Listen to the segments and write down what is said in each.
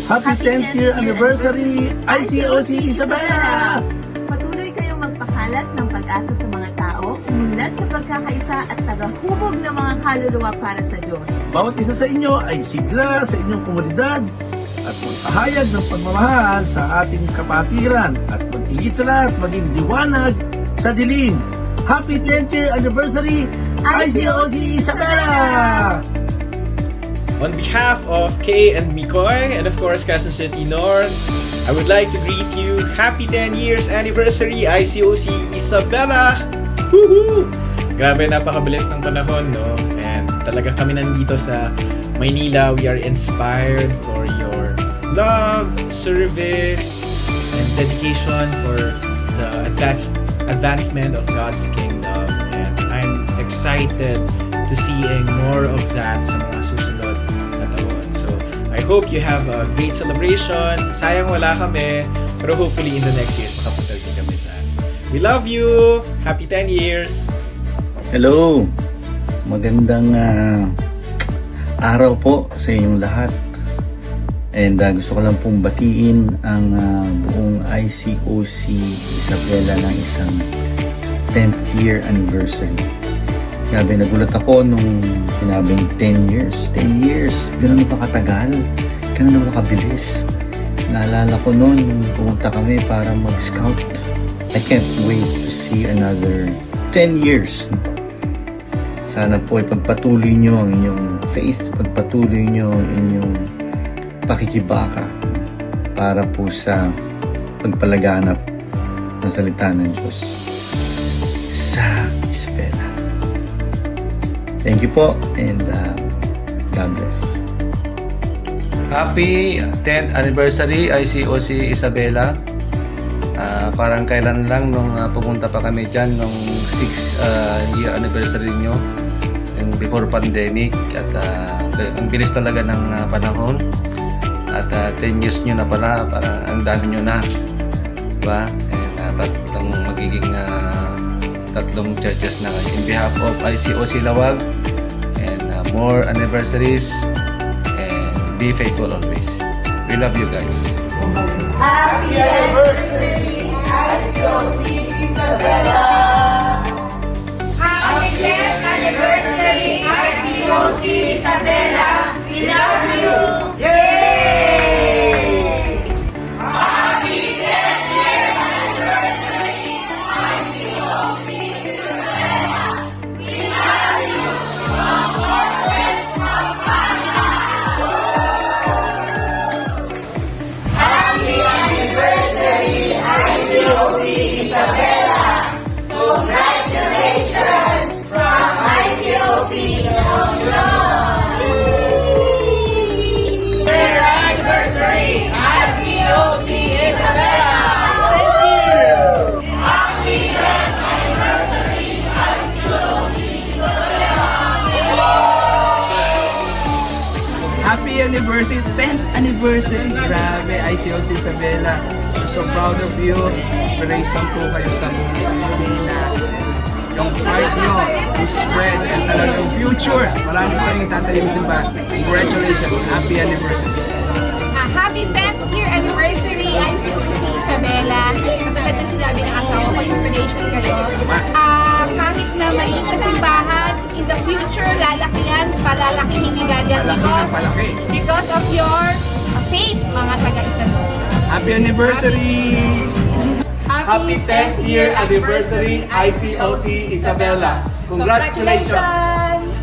Happy 10th year anniversary, ICOC Isabela! Patuloy kayong magpakalat ng pag-asa sa mga tao, umunlad sa pagkakaisa at tagahubog ng mga kaluluwa para sa Diyos. Bawat isa sa inyo ay sigla sa inyong komunidad at magpahayag ng pagmamahal sa ating kapatiran at magigit sa lahat maging liwanag sa dilim. Happy 10th year anniversary, ICOC Isabela! On behalf of Kay and Mikoy, and of course Quezon City North, I would like to greet you happy 10 years anniversary ICOC Isabela! Woohoo! Grabe, napakabilis ng panahon, no? And talaga kami nandito sa Maynila. We are inspired for your love, service, and dedication for the advancement of God's kingdom. And I'm excited to seeing more of that sa mga susunod na taon. So, I hope you have a great celebration. Sayang wala kami, pero hopefully in the next year, makapunta din kami dyan. We love you! Happy 10 years! Hello! Magandang araw po sa inyong lahat. And gusto ko lang pong batiin ang buong ICOC Isabela ng isang 10th year anniversary. Grabe, nagulat ako nung sinabing 10 years. 10 years! Ganun na ba katagal? Ganun na ba kabilis? Naalala ko noon, pumunta kami para mag-scout. I can't wait to see another 10 years. Sana po ipagpatuloy nyo ang inyong faith, pagpatuloy nyo ang inyong pakikibaka para po sa pagpalaganap ng salita ng Diyos sa Isabela. Thank you po, and God bless. Happy 10th anniversary ICOC Isabela. Parang kailan lang nung pumunta pa kami dyan nung 6th year anniversary nyo, yung before pandemic, at ang bilis talaga ng panahon, at 10 years nyo na pala, parang ang dami nyo na, diba? And tatlong churches na in behalf of ICOC Lawag, and more anniversaries, and be faithful always. We love you guys. Happy anniversary, ICOC Isabela! Happy 10th anniversary, ICOC Isabela! We love you! Yay! Happy 10th year anniversary, ICOC Isabela! We love you! From Northwest Pampanga! Happy anniversary, ICOC Isabela! Congratulations from ICOC Their anniversary, ICOC Isabela! Happy 10th anniversary, ICOC Isabela! Happy anniversary, 10th anniversary. Grabe, ICOC Isabela. I'm so proud of you. Inspiration po kayo sa buong Pilipinas. Yung heart nyo to spread and talagang future. Marami pa rin tatayong simbahan. Congratulations. Happy anniversary. Happy 10th year anniversary ICOC Isabela. Katulad na sinabi ng asawa ko, inspiration kayo. Kahit na maliit na simbahan, in the future, lalaki yan, palalaki, hindi ganyan. Palaki ng palaki. Because of your faith, mga taga-Isabela. Happy anniversary! Happy 10th year anniversary ICOC Isabela! Congratulations!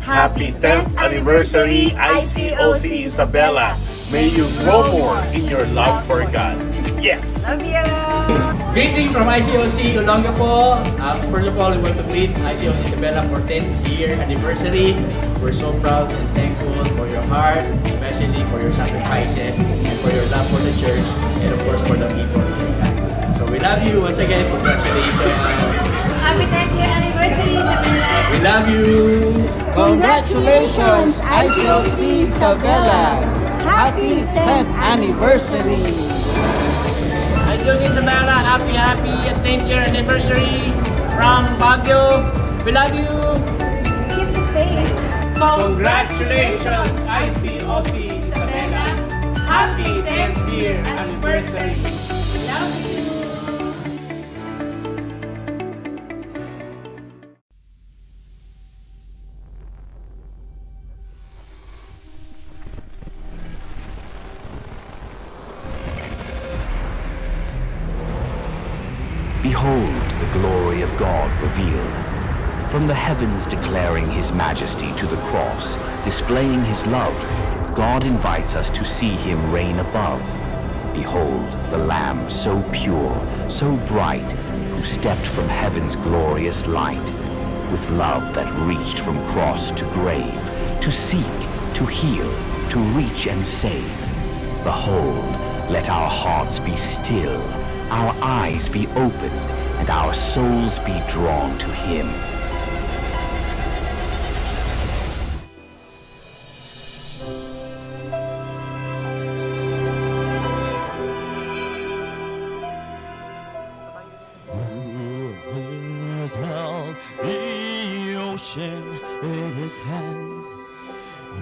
Happy 10th anniversary ICOC Isabela. May you grow more in your love for God. Yes. Love you! Greeting from ICOC Olongapo. First of all, we want to greet ICOC Isabela for 10th year anniversary. We're so proud and thankful for your heart, especially for your sacrifices and for your love for the church, and of course for the people here. So we love you once again. Congratulations. Happy 10th year anniversary Isabela. We love you. Congratulations, ICOC Isabela! Happy 10th anniversary! ICOC Isabela, happy 10th year anniversary from Baguio. We love you. Keep the faith. Congratulations, ICOC Isabela. Happy 10-year anniversary. Love you! Behold the glory of God revealed. From the heavens declaring his majesty to the cross, displaying his love, God invites us to see him reign above. Behold the Lamb so pure, so bright, who stepped from heaven's glorious light, with love that reached from cross to grave, to seek, to heal, to reach and save. Behold, let our hearts be still, our eyes be opened, and our souls be drawn to him. Who has held the ocean in his hands?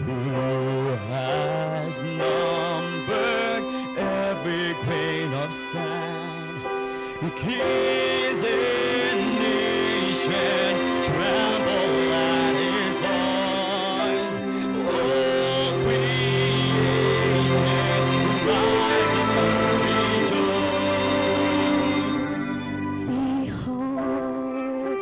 Who has numbered every grain of sand? Kings in nation tremble at his voice. All creation rises to rejoice. Behold,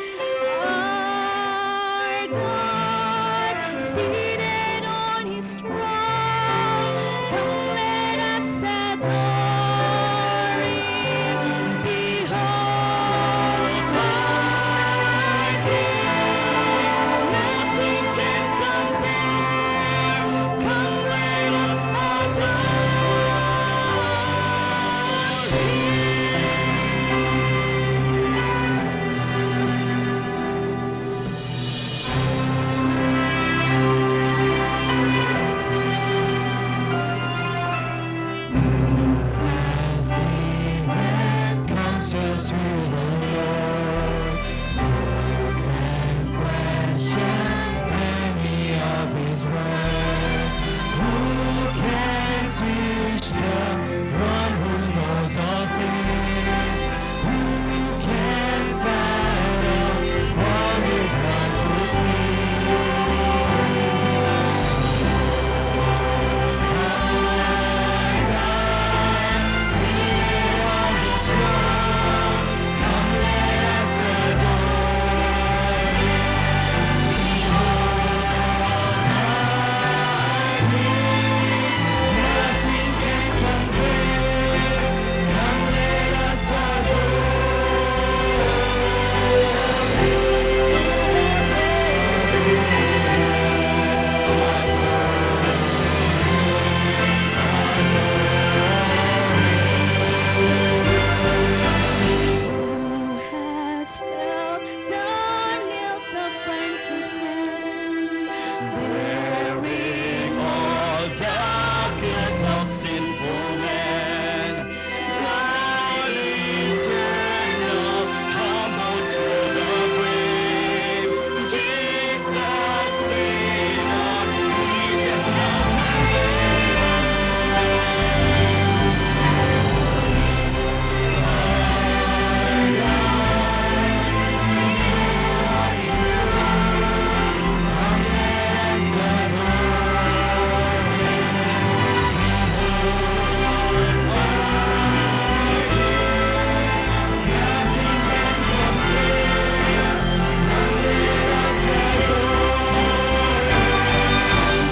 our God seated on his throne. Come, let us adore him. Behold, our King. Nothing can compare. Come, let us adore as the end counsels to the Lord. Who can question any of his words? Who can teach the one who knows all things? Who can fathom all his wondrous has felt the nails upon his hands, bearing all the guilt of sinful man. God eternal, humble to the grave. Jesus, Savior, He is not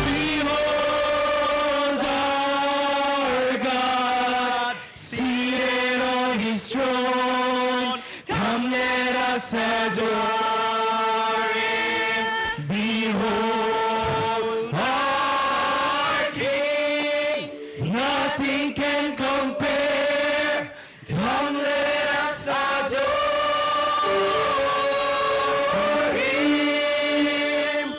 Behold our God, seated on his throne. Come, let us adore him. Behold our King, nothing can compare. Come, let us adore him.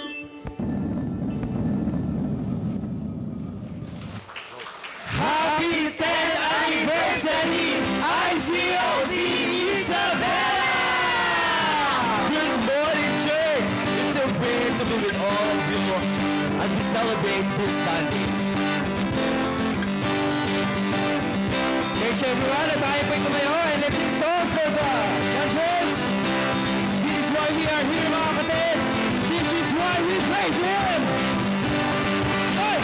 Happy 10th anniversary, ICOC Isabela! Good morning, church! It's a great to be with all of you as we celebrate this Sunday. everyone, at tayo po'y tumayo and let's sing songs for God. Yan, church! This is why we are here, mga kapatid. This is why we praise Him. Hey!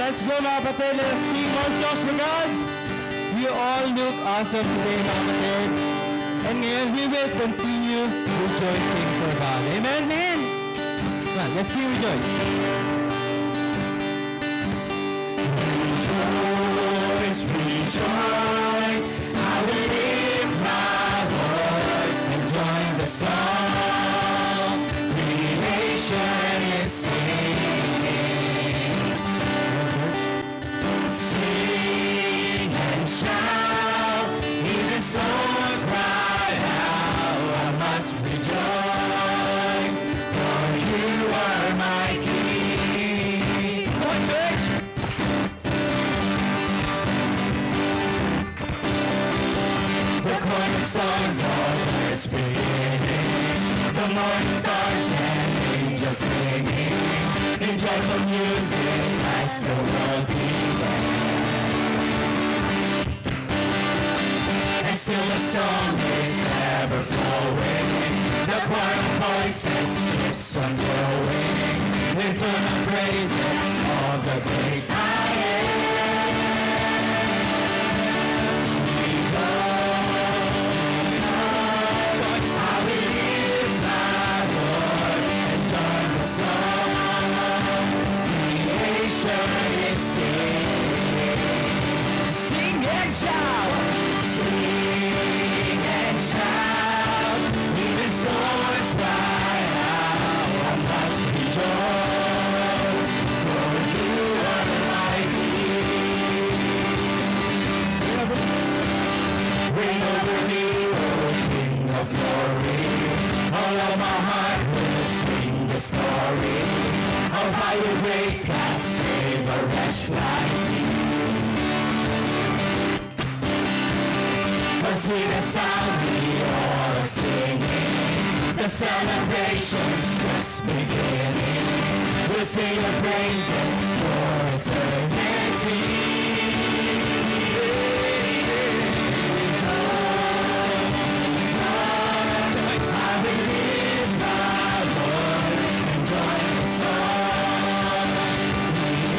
Let's go, mga kapatid. Let's sing more songs for God. You all look awesome today, mga kapatid. And ngayon, we will continue rejoicing for God. Amen? Amen. Well, let's sing Rejoice. Rejoice, rejoice. I will lift my voice and join the song. Creation is singing. Sing and shout, even souls cry out. I must rejoice, for you are my King. Come on, church! The cornerstones of earth's beginning, the morning stars and angels singing, in joyful music as the world began. And still the song is ever flowing, the choir of voices keeps on growing, eternal praises of the great I am. I will lift my voice and join the song. For by your grace has saved a wretch like me. The sweetest sound we all are singing, the celebration's just beginning. We'll sing your praises for eternity. I believe my Lord and join the song.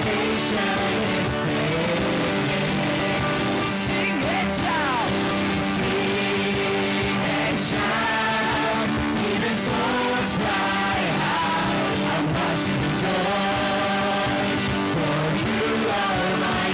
Creation is singing. Sing and shout. Sing and shout. Even souls cry out. I must rejoice, for you are my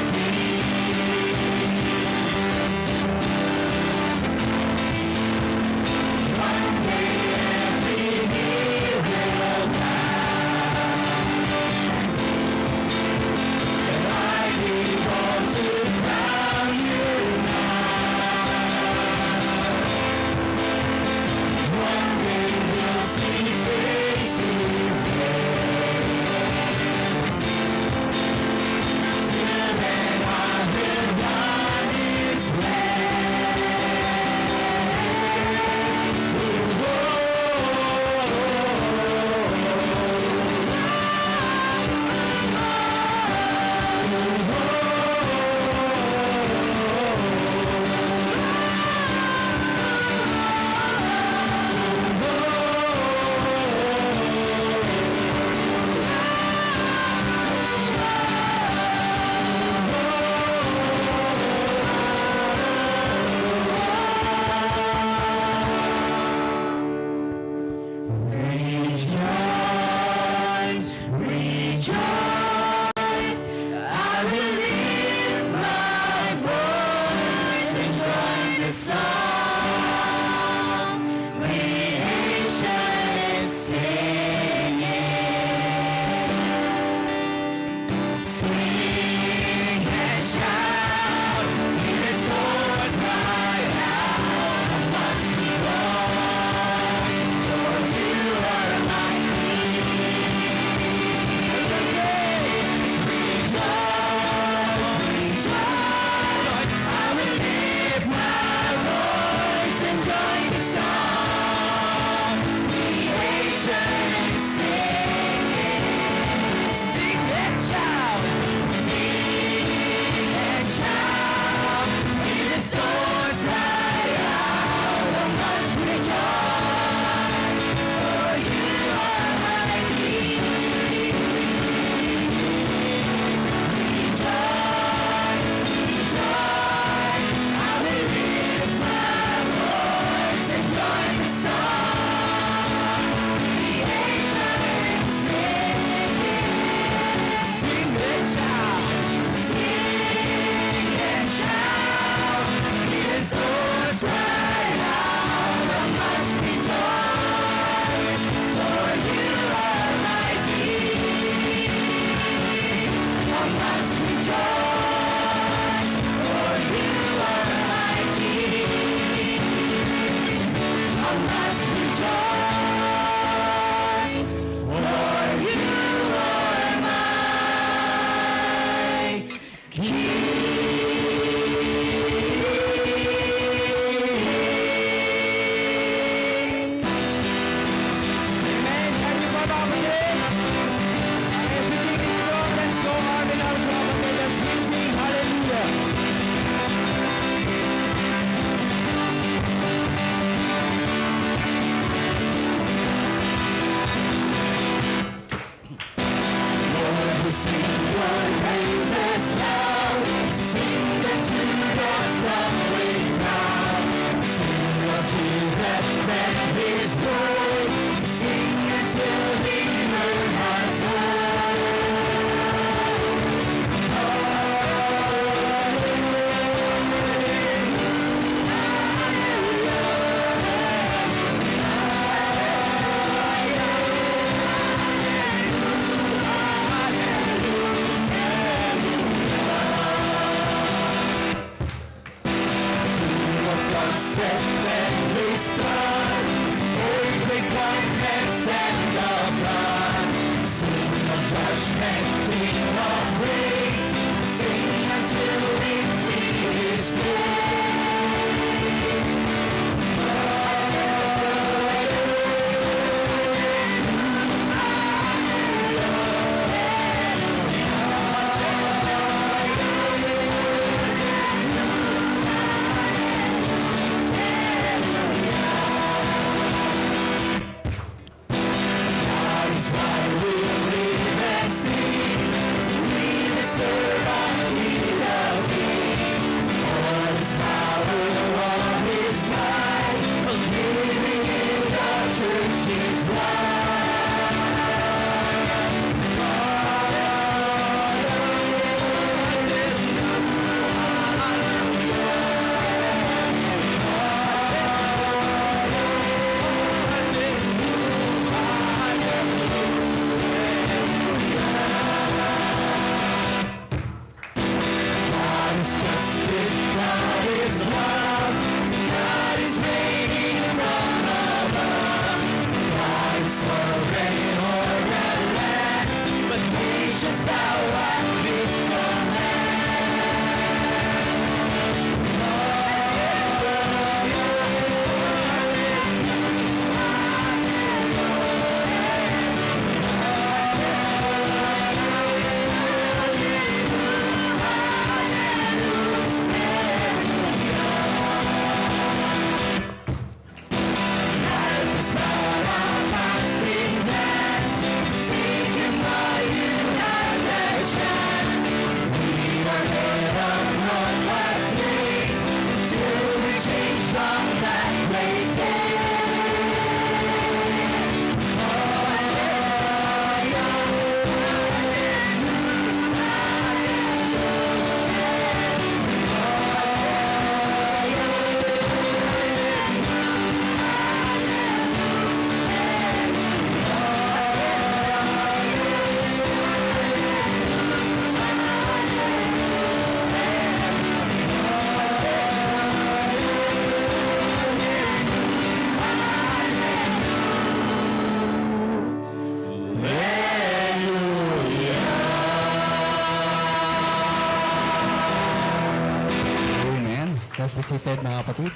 be seated mga kapatid.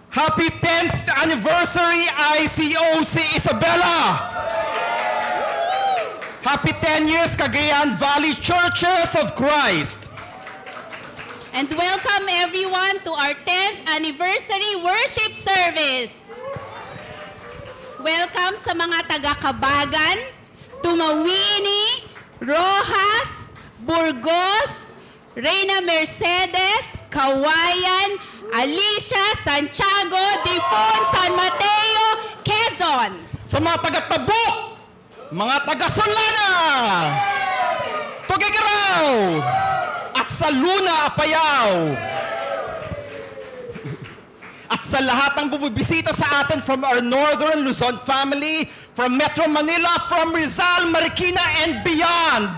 Happy 10th anniversary ICOC Isabela! Happy 10 years Cagayan Valley Churches of Christ! And welcome everyone to our 10th anniversary worship service. Welcome sa mga taga-Kabagan, Tumawini, Rojas, Burgos, Reyna Mercedes, Kawayan, Alicia, Santiago, Difon, San Mateo, Quezon. Sa mga taga-Tabuk, mga taga-Solana, Tuguegarao, at sa Luna, Apayao. At sa lahat ng bumibisita sa atin from our Northern Luzon family, from Metro Manila, from Rizal, Marikina, and beyond.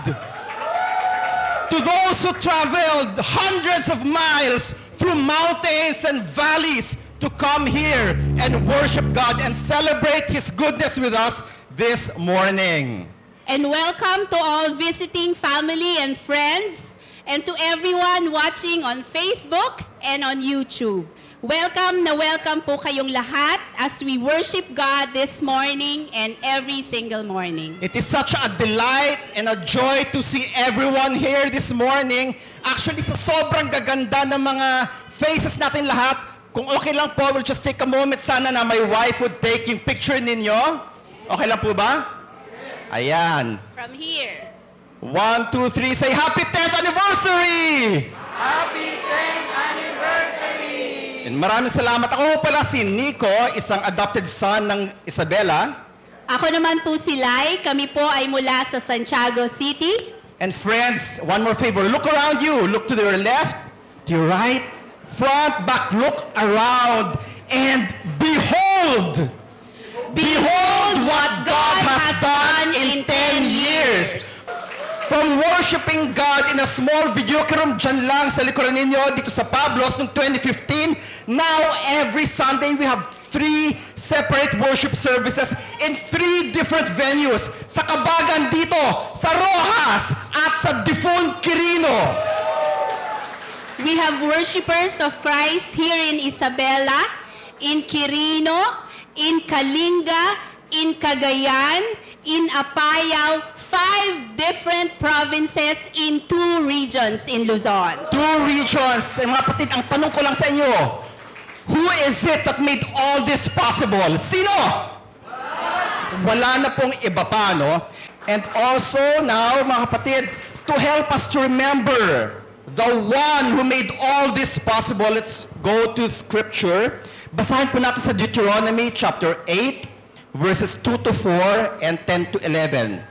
To those who traveled hundreds of miles through mountains and valleys to come here and worship God and celebrate His goodness with us this morning. And welcome to all visiting family and friends, and to everyone watching on Facebook and on YouTube. Welcome na welcome po kayong lahat as we worship God this morning and every single morning. It is such a delight and a joy to see everyone here this morning. Actually, sa sobrang gaganda ng mga faces natin lahat, kung okay lang po, we'll just take a moment sana na my wife would take yung picture ninyo. Okay lang po ba? Ayan. From here. 1, 2, 3, say Happy 10th Anniversary! Happy 10th anniversary! And maraming salamat. Ako pala si Nico, isang adopted son ng Isabela. Ako naman po si Lai. Kami po ay mula sa Santiago City. And friends, one more favor. Look around you. Look to your left, to your right, front, back. Look around and behold! Behold what God has done in 10 years. From worshiping God in a small video room dyan lang sa likuran ninyo dito sa Pablos noong 2015, now every Sunday we have 3 separate worship services in 3 different venues. Sa Kabagan dito, sa Rojas, at sa Difon, Quirino. We have worshipers of Christ here in Isabela, in Quirino, in Kalinga, in Cagayan, in Apayao, 5 different provinces in 2 regions in Luzon. 2 regions. Mga kapatid, ang tanong ko lang sa inyo, who is it that made all this possible? Sino? Wala na pong iba pa, no? And also now, mga kapatid, to help us to remember the one who made all this possible, let's go to Scripture. Basahin po natin sa Deuteronomy chapter 8, verses 2 to 4 and 10 to 11.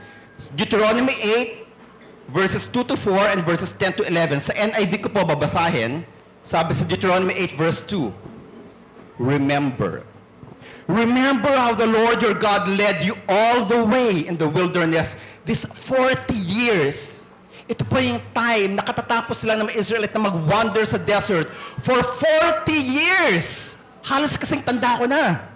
Deuteronomy 8, verses 2 to 4 and verses 10 to 11. Sa NIV ko po babasahin. Sabi sa Deuteronomy 8, verse 2, remember. Remember how the Lord your God led you all the way in the wilderness these 40 years. Ito po yung time na katatapos sila ng mga Israelite na mag-wander sa desert for 40 years. Halos kasing tanda ko na.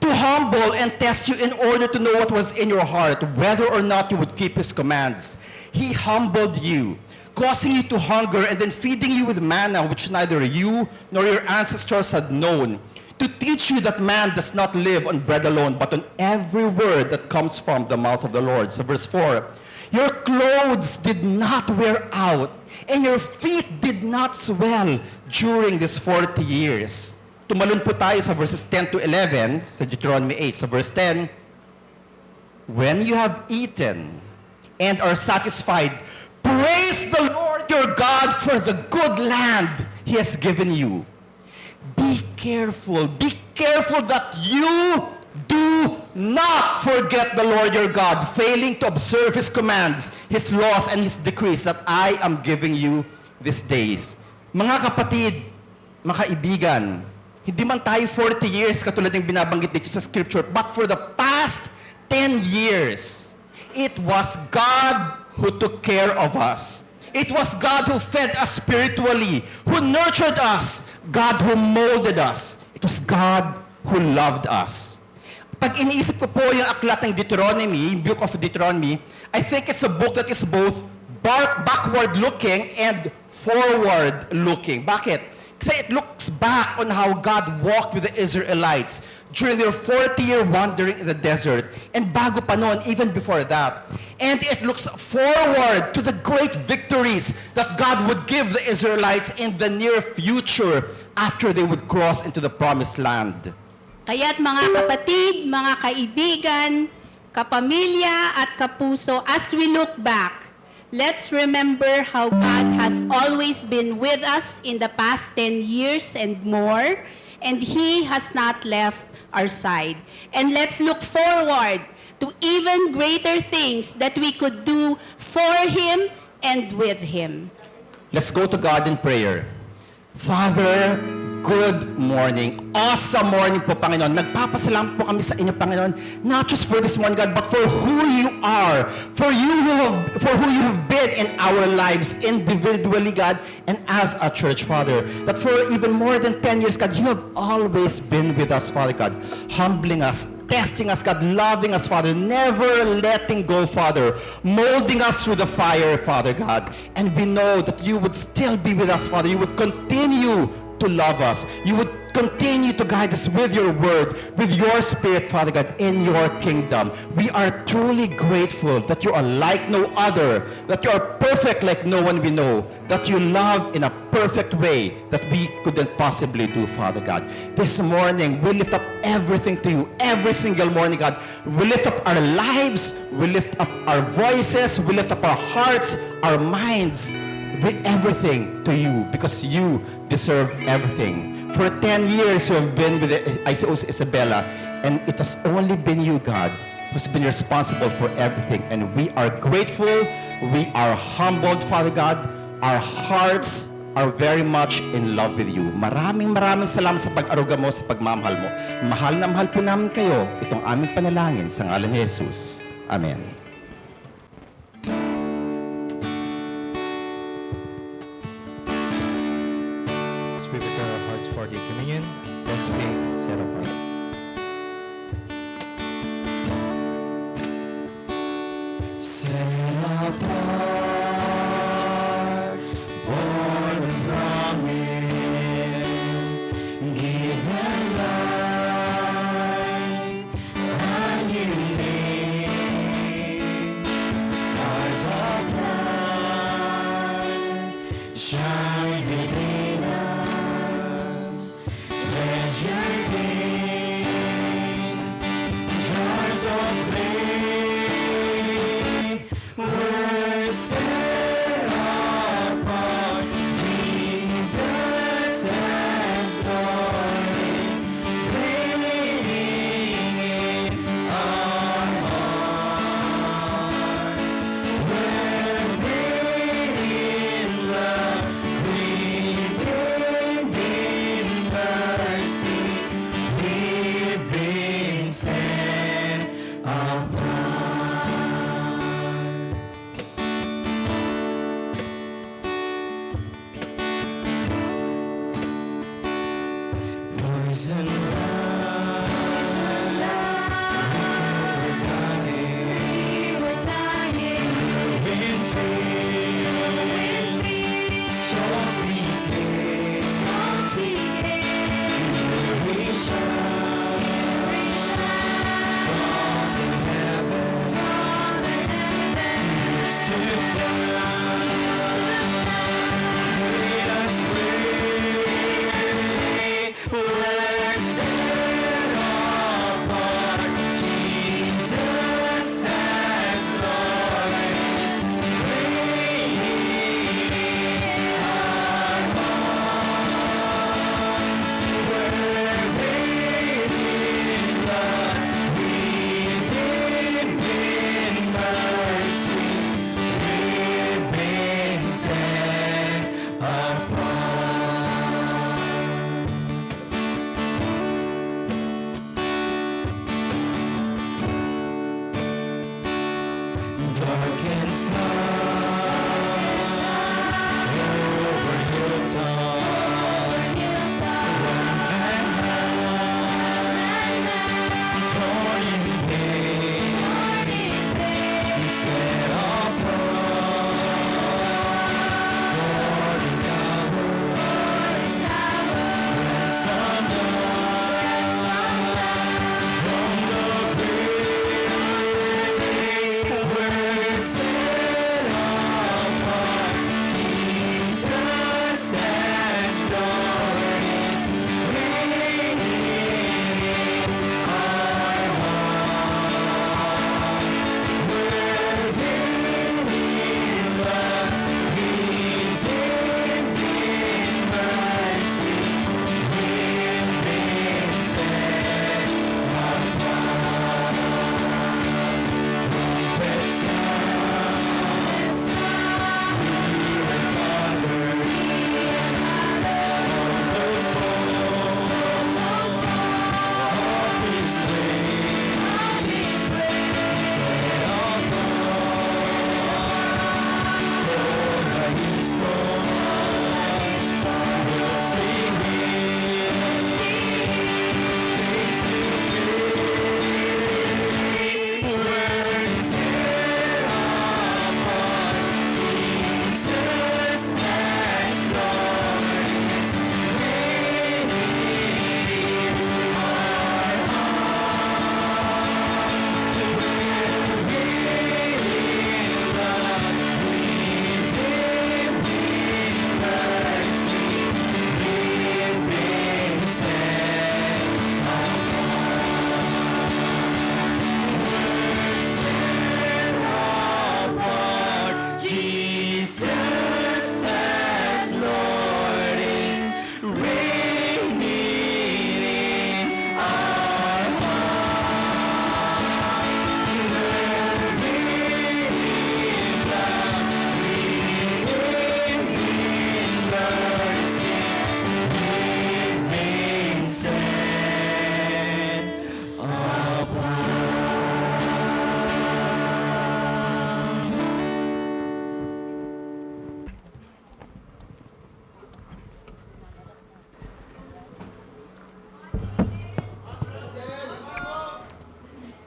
To humble and test you in order to know what was in your heart, whether or not you would keep His commands. He humbled you, causing you to hunger and then feeding you with manna which neither you nor your ancestors had known, to teach you that man does not live on bread alone, but on every word that comes from the mouth of the Lord. So verse 4, your clothes did not wear out, and your feet did not swell during these 40 years. Tumalun po tayo sa verses 10 to 11, sa Deuteronomy 8. Sa verse 10, when you have eaten and are satisfied, praise the Lord your God for the good land He has given you. Be careful that you do not forget the Lord your God, failing to observe His commands, His laws, and His decrees that I am giving you these days. Mga kapatid, mga kaibigan, hindi man tayo 40 years katulad ng binabanggit dito sa Scripture, but for the past 10 years, it was God who took care of us. It was God who fed us spiritually, who nurtured us, God who molded us. It was God who loved us. Pag iniisip ko po yung aklat ng Deuteronomy, Book of Deuteronomy, I think it's a book that is both backward-looking and forward-looking. Bakit? Kasi it looks back on how God walked with the Israelites during their 40-year wandering in the desert. And bago pa noon, even before that. And it looks forward to the great victories that God would give the Israelites in the near future after they would cross into the promised land. Kaya't mga kapatid, mga kaibigan, kapamilya at kapuso, as we look back, let's remember how God has always been with us in the past 10 years and more, and He has not left our side. And let's look forward to even greater things that we could do for Him and with Him. Let's go to God in prayer. Father, good morning. Awesome morning po, Panginoon. Nagpapasalamat po kami sa inyo, Panginoon, not just for this morning, God, but for who you are, for who you have been in our lives individually, God, and as a church, Father. That for even more than 10 years, God, you have always been with us, Father God, humbling us, testing us, God, loving us, Father, never letting go, Father, molding us through the fire, Father God. And we know that you would still be with us, Father. You would continue to love us. You would continue to guide us with your word, with your spirit, Father God, in your kingdom. We are truly grateful that you are like no other, that you are perfect like no one we know, that you love in a perfect way that we couldn't possibly do, Father God. This morning, we lift up everything to you, every single morning, God. We lift up our lives, we lift up our voices, we lift up our hearts, our minds, with everything to you, because you deserve everything. For 10 years, you have been with the ICOC Isabela, and it has only been you, God, who's been responsible for everything. And we are grateful, we are humbled, Father God. Our hearts are very much in love with you. Maraming salamat sa pag-aruga mo, sa pagmamahal mo. Mahal na mahal po namin kayo. Itong aming panalangin sa ngalan ni Jesus. Amen. We prepare our hearts for the communion. Let's sing Set Apart. Set apart, born of promise, given life, a new name, stars of light, shine within us. Treasures in jars of clay, we're set apart. Jesus has stories living in our hearts. We're made in love, redeemed in mercy. We've been set apart. Voice and we were dying, in faith, souls speaking, reach out, from heaven, stood down, made us free. We're set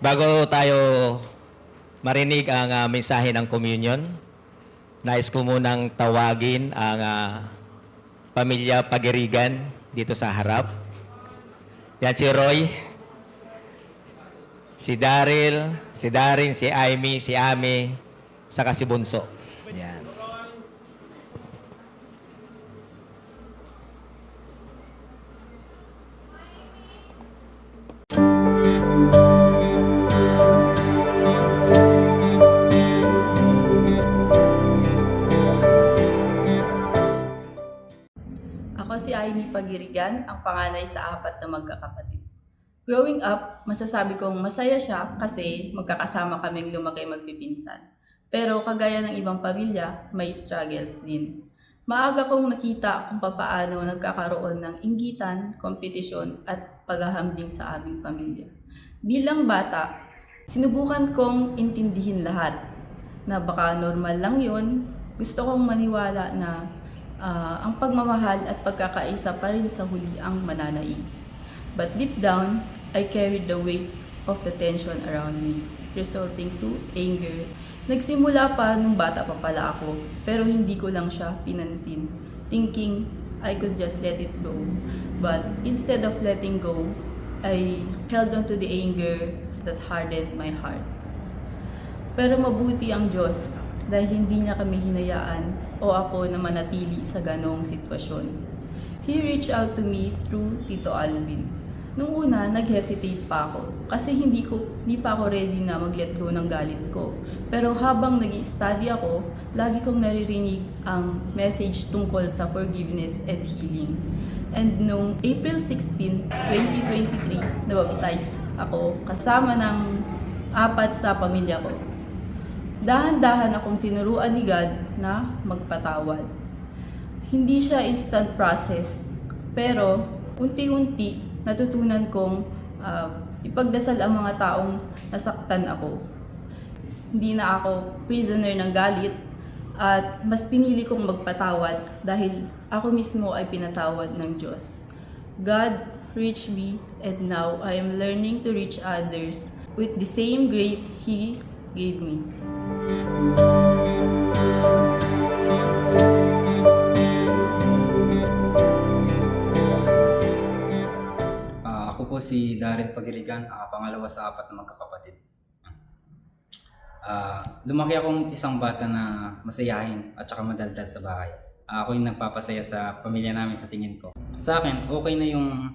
Bago tayo marinig ang mensahe ng communion, nais ko munang tawagin ang pamilya Pagirigan dito sa harap. Yan si Roy, si Daryl, si Darin, si Amy, si Ame, saka si Bunso. Yan. Ako si Amy Pagirigan, ang panganay sa 4 na magkakapatid. Growing up, masasabi kong masaya siya kasi magkakasama kaming lumaki magpipinsan. Pero kagaya ng ibang pamilya, may struggles din. Maaga kong nakita kung papaano nagkakaroon ng inggitan, kompetisyon at paghahambing sa aming pamilya. Bilang bata, sinubukan kong intindihin lahat na baka normal lang yon. Gusto kong maniwala na ang pagmamahal at pagkakaisa pa rin sa huli ang mananaig. But deep down, I carried the weight of the tension around me, resulting to anger. Nagsimula pa nung bata pa pala ako, pero hindi ko lang siya pinansin, thinking I could just let it go. But instead of letting go, I held on to the anger that hardened my heart. Pero mabuti ang Diyos dahil hindi niya kami hinayaan o ako na manatili sa ganong sitwasyon. He reached out to me through Tito Alvin. Nung una, nag-hesitate pa ako kasi hindi pa ako ready na mag-let go ng galit ko. Pero habang nag-i-study ako, lagi kong naririnig ang message tungkol sa forgiveness and healing. And nung April 16, 2023, nabaptize ako kasama ng 4 sa pamilya ko. Dahan-dahan akong tinuruan ni God na magpatawad. Hindi siya instant process, pero unti-unti natutunan kong ipagdasal ang mga taong nasaktan ako. Hindi na ako prisoner ng galit at mas pinili kong magpatawad dahil ako mismo ay pinatawad ng Diyos. God reached me and now I am learning to reach others with the same grace He gave me. Ako po si Daryl Pagirigan, pangalawa sa 4 na magkakapatid. Lumaki akong isang bata na masayahin at saka madaldal sa bahay. Ako yung nagpapasaya sa pamilya namin sa tingin ko. Sa akin, okay na yung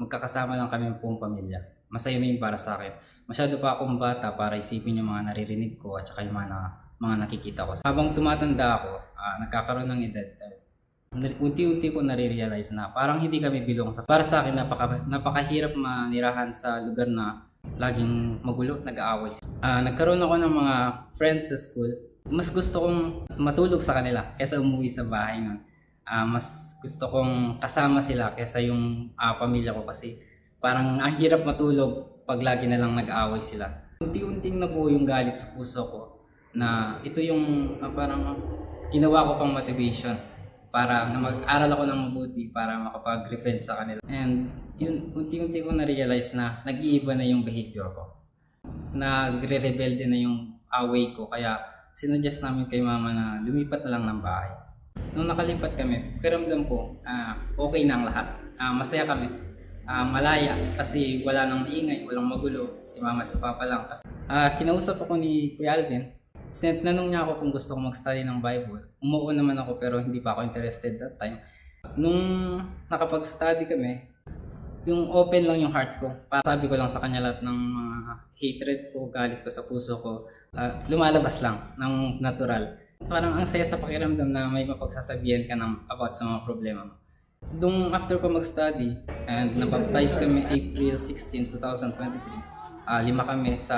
magkakasama lang kami buong pamilya. Masaya na yun para sa akin. Masyado pa akong bata para isipin yung mga naririnig ko at saka yung mga nakikita ko. Habang tumatanda ako, nagkakaroon ng edad, unti-unti ko nare-realize na parang hindi kami bilong sa. Para sa akin, napakahirap manirahan sa lugar na laging magulo, nag-aaway. Nagkaroon ako ng mga friends sa school. Mas gusto kong matulog sa kanila kaysa umuwi sa bahay nun. Mas gusto kong kasama sila kaysa yung pamilya ko kasi parang ang hirap matulog pag lagi na lang nag-aaway sila. Unti-unting nabuo yung galit sa puso ko na ito yung parang ginawa ko pang motivation para na mag-aral ako ng mabuti para makapag-revenge sa kanila. And yun, unti-unti ko na-realize na nag-iiba na yung behavior ko. Nagre-rebelde na yung way ko, kaya sinuggest namin kay mama na lumipat na lang ng bahay. Nung nakalipat kami, pakiramdam ko, okay na ang lahat. Masaya kami. Malaya kasi wala nang maingay, walang magulo. Si mama at si papa lang. Kinausap ako ni Kuya Alvin. Tinanong niya ako kung gusto ko mag-study ng Bible. Umuo naman ako pero hindi pa ako interested that time. Nung nakapag-study kami, yung open lang yung heart ko. Sabi ko lang sa kanya lahat ng mga hatred ko, galit ko sa puso ko. Lumalabas lang ng natural. Parang ang saya sa pakiramdam na may mapagsasabihan ka about sa mga problema mo. Nung after ko mag-study and nabaptize kami April 16, 2023. 5 kami sa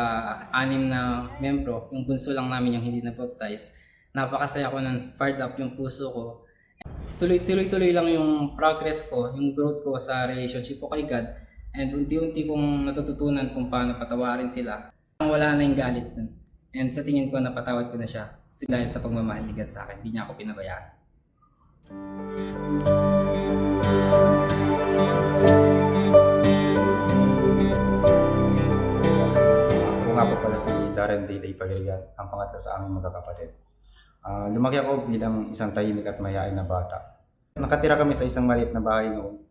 6 na membro. Yung bunso lang namin yung hindi nabaptize. Napakasaya ko nang fired up yung puso ko. Tuloy-tuloy lang yung progress ko, yung growth ko sa relationship ko kay God. And unti-unti kong natututunan kung paano patawarin sila. Wala na yung galit dun. And sa tingin ko, napatawad ko na siya. Dahil sa pagmamahal ni God sa akin, hindi niya ako pinabayaan. A. Pagirigan, ang pangatlo sa aming magkakapatid. Lumaki ako bilang isang tahimik at mahihain na bata. Nakatira kami sa isang maliit na bahay noon.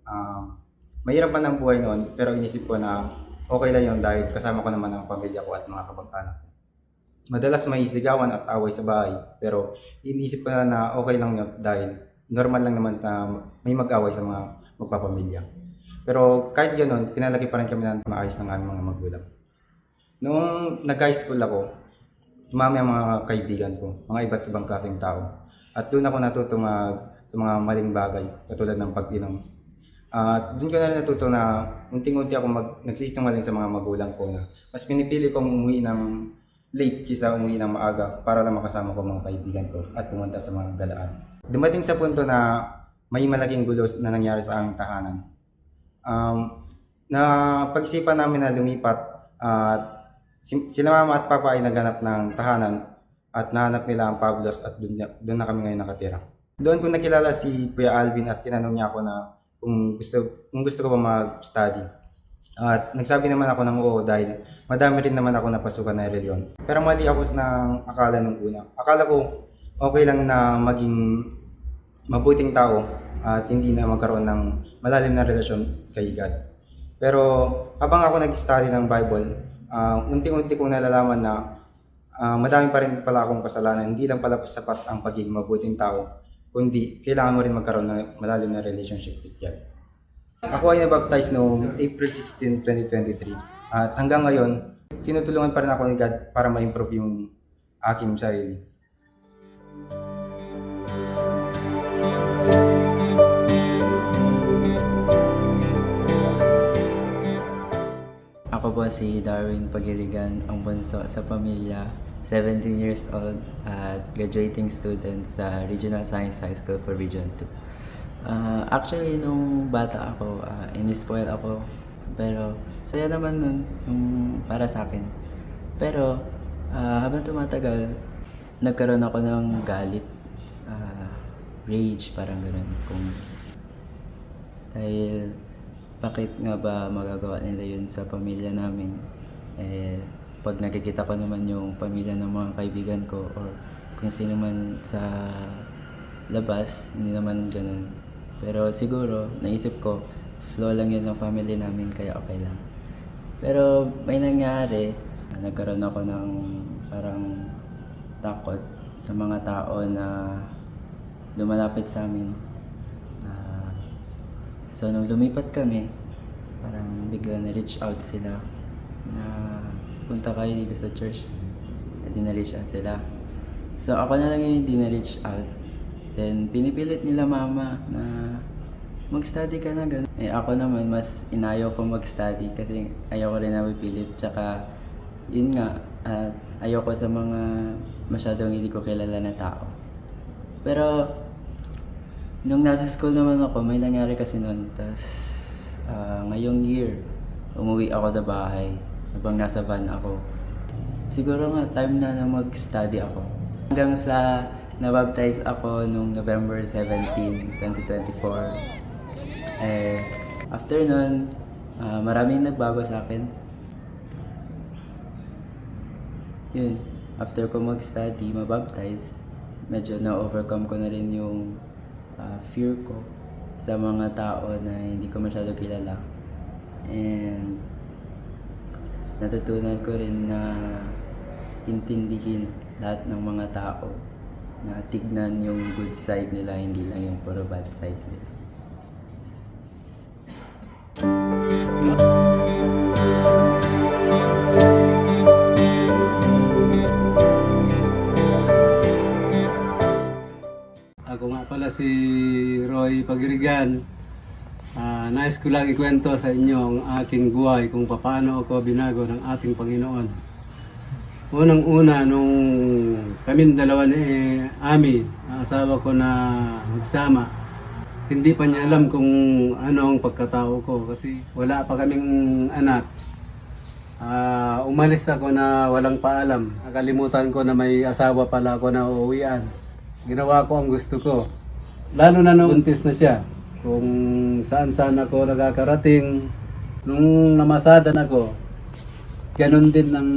Mahirap man ang buhay noon, pero inisip ko na okay lang yun dahil kasama ko naman ang pamilya ko at mga kamag-anak ko. Madalas may sigawan at away sa bahay, pero inisip ko na okay lang yun dahil normal lang naman na may mag-away sa mga magpapamilya. Pero kahit ganoon, pinalaki pa rin kami na maayos ng aming mga magulang. Noong nag-high school ako, dumami ang mga kaibigan ko, mga iba't ibang klaseng tao. At doon ako natuto sa mga maling bagay, katulad ng pag-inom. Doon ko na rin natuto na unti-unti ako nagsisinungaling sa mga magulang ko na mas pinipili kong umuwi ng late kaysa umuwi ng maaga para lang makasama ko mga kaibigan ko at pumunta sa mga galaan. Dumating sa punto na may malaking gulo na nangyari sa aming tahanan. Na pag-isipan namin na lumipat at sila mama at papa ay naghanap ng tahanan at nahanap nila ang Pablos at doon na kami ngayon nakatira. Doon ko nakilala si Kuya Alvin at tinanong niya ako na kung gusto ko ba mag-study. At nagsabi naman ako ng oo dahil madami rin naman ako napasukan na reliyon. Pero mali ako ng akala nung una. Akala ko okay lang na maging mabuting tao at hindi na magkaroon ng malalim na relasyon kay God. Pero habang ako nag-study ng Bible, unti-unti kong nalalaman na madami pa rin pala akong kasalanan. Hindi lang pala sapat ang pagiging mabuting tao, kundi kailangan mo rin magkaroon ng malalim na relationship with God. Ako ay nabaptize noong April 16, 2023. At hanggang ngayon, tinutulungan pa rin ako ni God para ma-improve yung aking sarili. Ako po si Darwin Pagirigan, ang bunso sa pamilya, 17 years old at graduating student sa Regional Science High School for Region 2. Actually, nung bata ako, in-spoil ako, pero saya naman nun para sa akin. Pero habang tumatagal, nagkaroon ako ng galit, rage, parang gano'n. Dahil bakit nga ba magagawa nila yun sa pamilya namin? Pag nakikita ko naman yung pamilya ng mga kaibigan ko or kung sino man sa labas, hindi naman ganun. Pero siguro, naisip ko, flaw lang yun ng family namin, kaya okay lang. Pero may nangyari, nagkaroon ako ng parang takot sa mga tao na lumalapit sa amin. So nung lumipat kami, parang bigla na-reach out sila na punta kayo dito sa church. Hindi na-reach out sila. So ako na lang yung hindi na-reach out. Then pinipilit nila mama na mag-study ka na gano'n. Ako naman mas inayaw ko mag-study kasi ayaw ko rin na mapilit. Tsaka yun nga, ayaw ko sa mga masyadong hindi ko kilala na tao. Pero nung nasa school naman ako, may nangyari kasi noon. Tapos ngayong year, umuwi ako sa bahay habang nasa van ako. Siguro nga time na mag-study ako. Hanggang sa nabaptize ako nung November 17, 2024. After nun, maraming nagbago sa akin. Yun, after ko mag-study, mabaptize, medyo na-overcome ko na rin yung fear ko sa mga tao na hindi ko masyado kilala. And natutunan ko rin na intindihin lahat ng mga tao, na tignan yung good side nila, hindi lang yung puro bad side nila. Ako nga pala si Roy Pagirigan. Nais ko lang ikwento sa inyo ang aking buhay kung paano ako binago ng ating Panginoon. Unang-una, nung kaming dalawa ni Ami, ang asawa ko na magsama, hindi pa niya alam kung ano ang pagkatao ko kasi wala pa kaming anak. Umalis ako na walang paalam. Nakalimutan ko na may asawa pala ako na uuwian. Ginawa ko ang gusto ko. Lalo na nung buntis na siya. Kung saan-saan ako nakakarating. Nung namasadan ako, Ganon din ang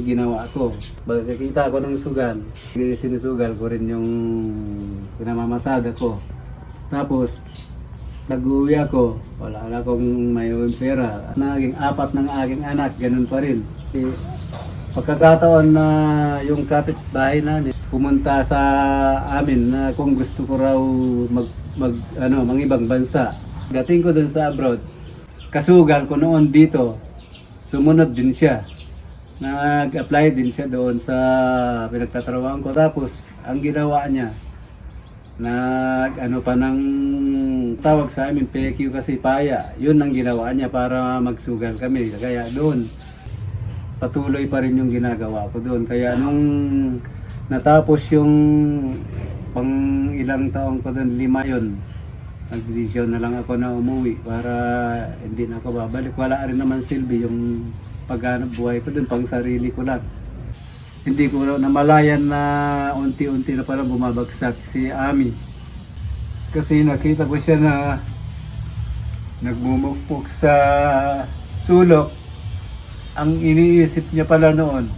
ginawa ko. Pagkakita ko ng sugal, sinusugal ko rin yung pinamamasada ko. Tapos, nag-uwi ako, wala na akong mayroong pera. Naging 4 ng aking anak, ganun pa rin. Pagkakataon na yung kapitbahay namin, pumunta sa amin na kung gusto ko raw mangibang bansa. Dating ko dun sa abroad, kasugal ko noon dito, sumunod din siya. Nag-apply din siya doon sa pinagtatrabahan ko. Tapos, ang ginawa niya, pa ng tawag sa amin, PQ kasi paya. Yun ang ginawa niya para magsugal kami. Kaya doon, patuloy pa rin yung ginagawa ko doon. Kaya nung natapos yung pang ilang taong ko doon, 5 yun, nagdesisyon na lang ako na umuwi para hindi na ako babalik. Wala rin naman silbi yung paghanap buhay ko doon, pang sarili ko lang. Hindi ko namalayan na unti-unti na parang bumabagsak si Ami. Kasi nakita ko siya na nagmumukpok sa sulok. Ang iniisip niya pala noon,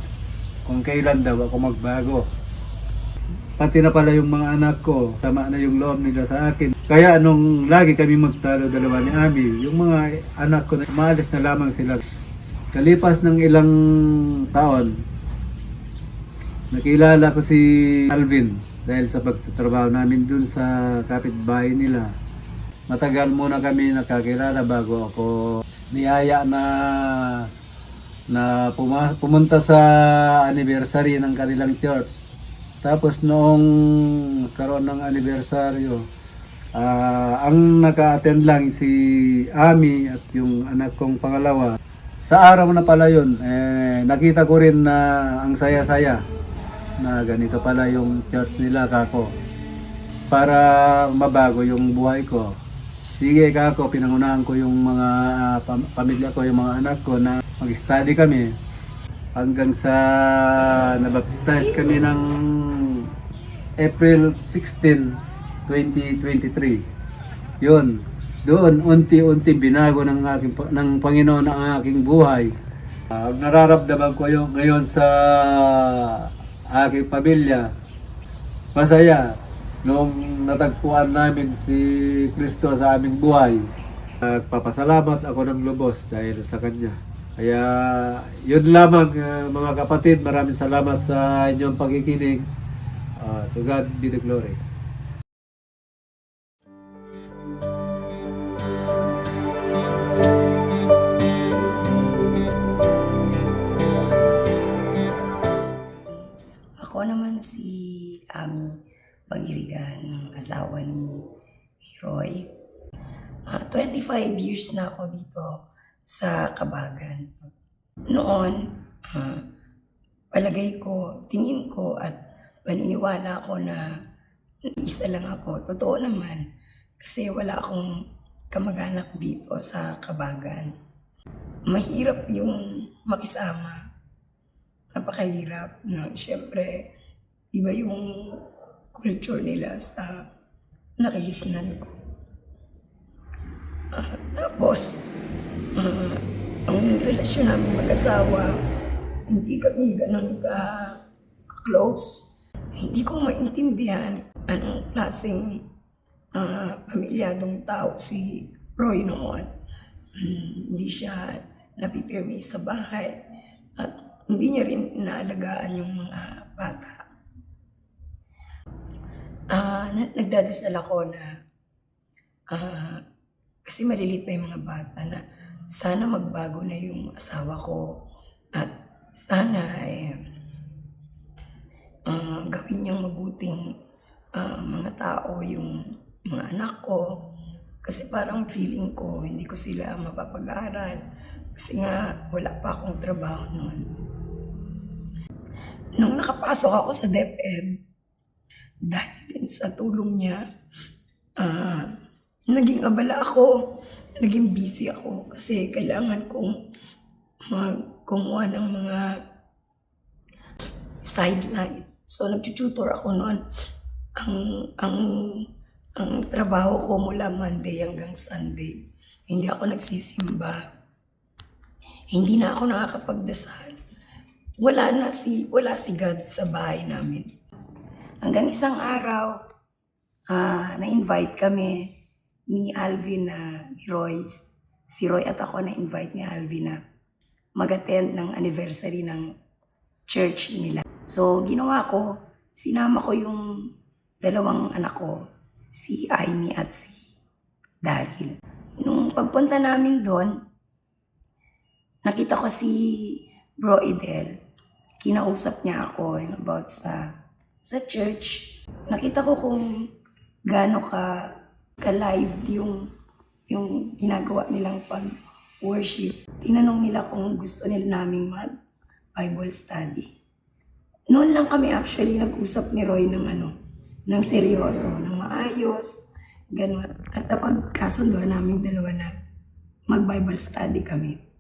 kung kailan daw ako magbago. Pati na pala yung mga anak ko, tama na yung loob nila sa akin. Kaya nung lagi kami magtalo dalawa ni Ami, yung mga anak ko, umalis na lamang sila. Kalipas ng ilang taon, nakilala ko si Alvin dahil sa pagtatrabaho namin dun sa kapitbahay nila. Matagal muna kami nakakilala bago ako niyaya na pumunta sa anniversary ng kanilang church. Tapos noong karoon ng anibersaryo, ang naka-attend lang si Ami at yung anak kong pangalawa. Sa araw na pala yun, nakita ko rin na ang saya-saya na ganito pala yung church nila, kako. Para mabago yung buhay ko. Sige, kako, pinangunahan ko yung mga pamilya ko, yung mga anak ko na mag-study kami. Hanggang sa nabaptize kami ng April 16, 2023. Yun. Doon, unti-unti binago ng Panginoon ang aking buhay. Nararamdaman ko ngayon sa aking pamilya, masaya. Nung natagpuan namin si Kristo sa aming buhay, nagpapasalamat ako ng lubos dahil sa Kanya. Kaya yun lamang mga kapatid, maraming salamat sa inyong pakikinig. To God be the glory. Ako naman si Ami Pagirigan, asawa ni Roy. 25 years na ako dito sa Kabagan. Noon, palagay ko, tingin ko at paniniwala ko na isa lang ako. Totoo naman, kasi wala akong kamag-anak dito sa Kabagan. Mahirap yung makisama. Napakahirap na siyempre iba yung culture nila sa nakagisnan ko. Tapos, ang relasyon namin mag-asawa, hindi kami ganun ka-close. Hindi ko maintindihan anong klaseng pamilyadong tao si Roy noon. Hindi siya napipirmi sa bahay at hindi niya rin inaalagaan yung mga bata. Nagdadasal ako na kasi maliliit pa yung mga bata na sana magbago na yung asawa ko at sana gawin niyang mabuting mga tao yung mga anak ko. Kasi parang feeling ko hindi ko sila mapapag-aral kasi nga wala pa akong trabaho noon. Nung nakapasok ako sa DepEd, dahil din sa tulong niya, naging abala ako, naging busy ako kasi kailangan kong kumuha ng mga sideline. So nag-tutor ako noon. Ang trabaho ko mula Monday hanggang Sunday. Hindi ako nagsisimba. Hindi na ako nakakapagdasal. Wala si God sa bahay namin. Hanggang isang araw, na-invite kami ni Alvin ni Roy. Si Roy at ako na-invite ni Alvin na mag-attend ng anniversary ng church nila. So, ginawa ko, sinama ko yung dalawang anak ko, si Aimee at si Daryl. Nung pagpunta namin doon, nakita ko si Bro Idel. Kinausap niya ako about sa church. Nakita ko kung gaano ka-live yung ginagawa nilang pag-worship. Tinanong nila kung gusto nila naming mag-Bible study. Noon lang kami actually nag-usap ni Roy ng seryoso, ng maayos, gano'n. At napagkasundo namin dalawa na mag-Bible study kami.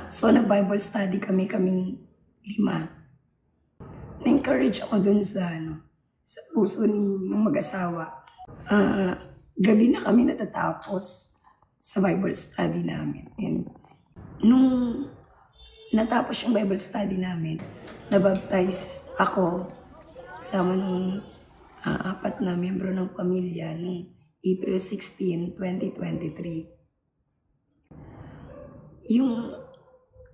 So nag-Bible study kaming 5. Na-encourage ako dun sa puso ng mag-asawa. Gabi na kami natatapos sa Bible study namin. And nung natapos yung Bible study namin, nabaptize ako sama ng 4 na miyembro ng pamilya noong April 16, 2023. Yung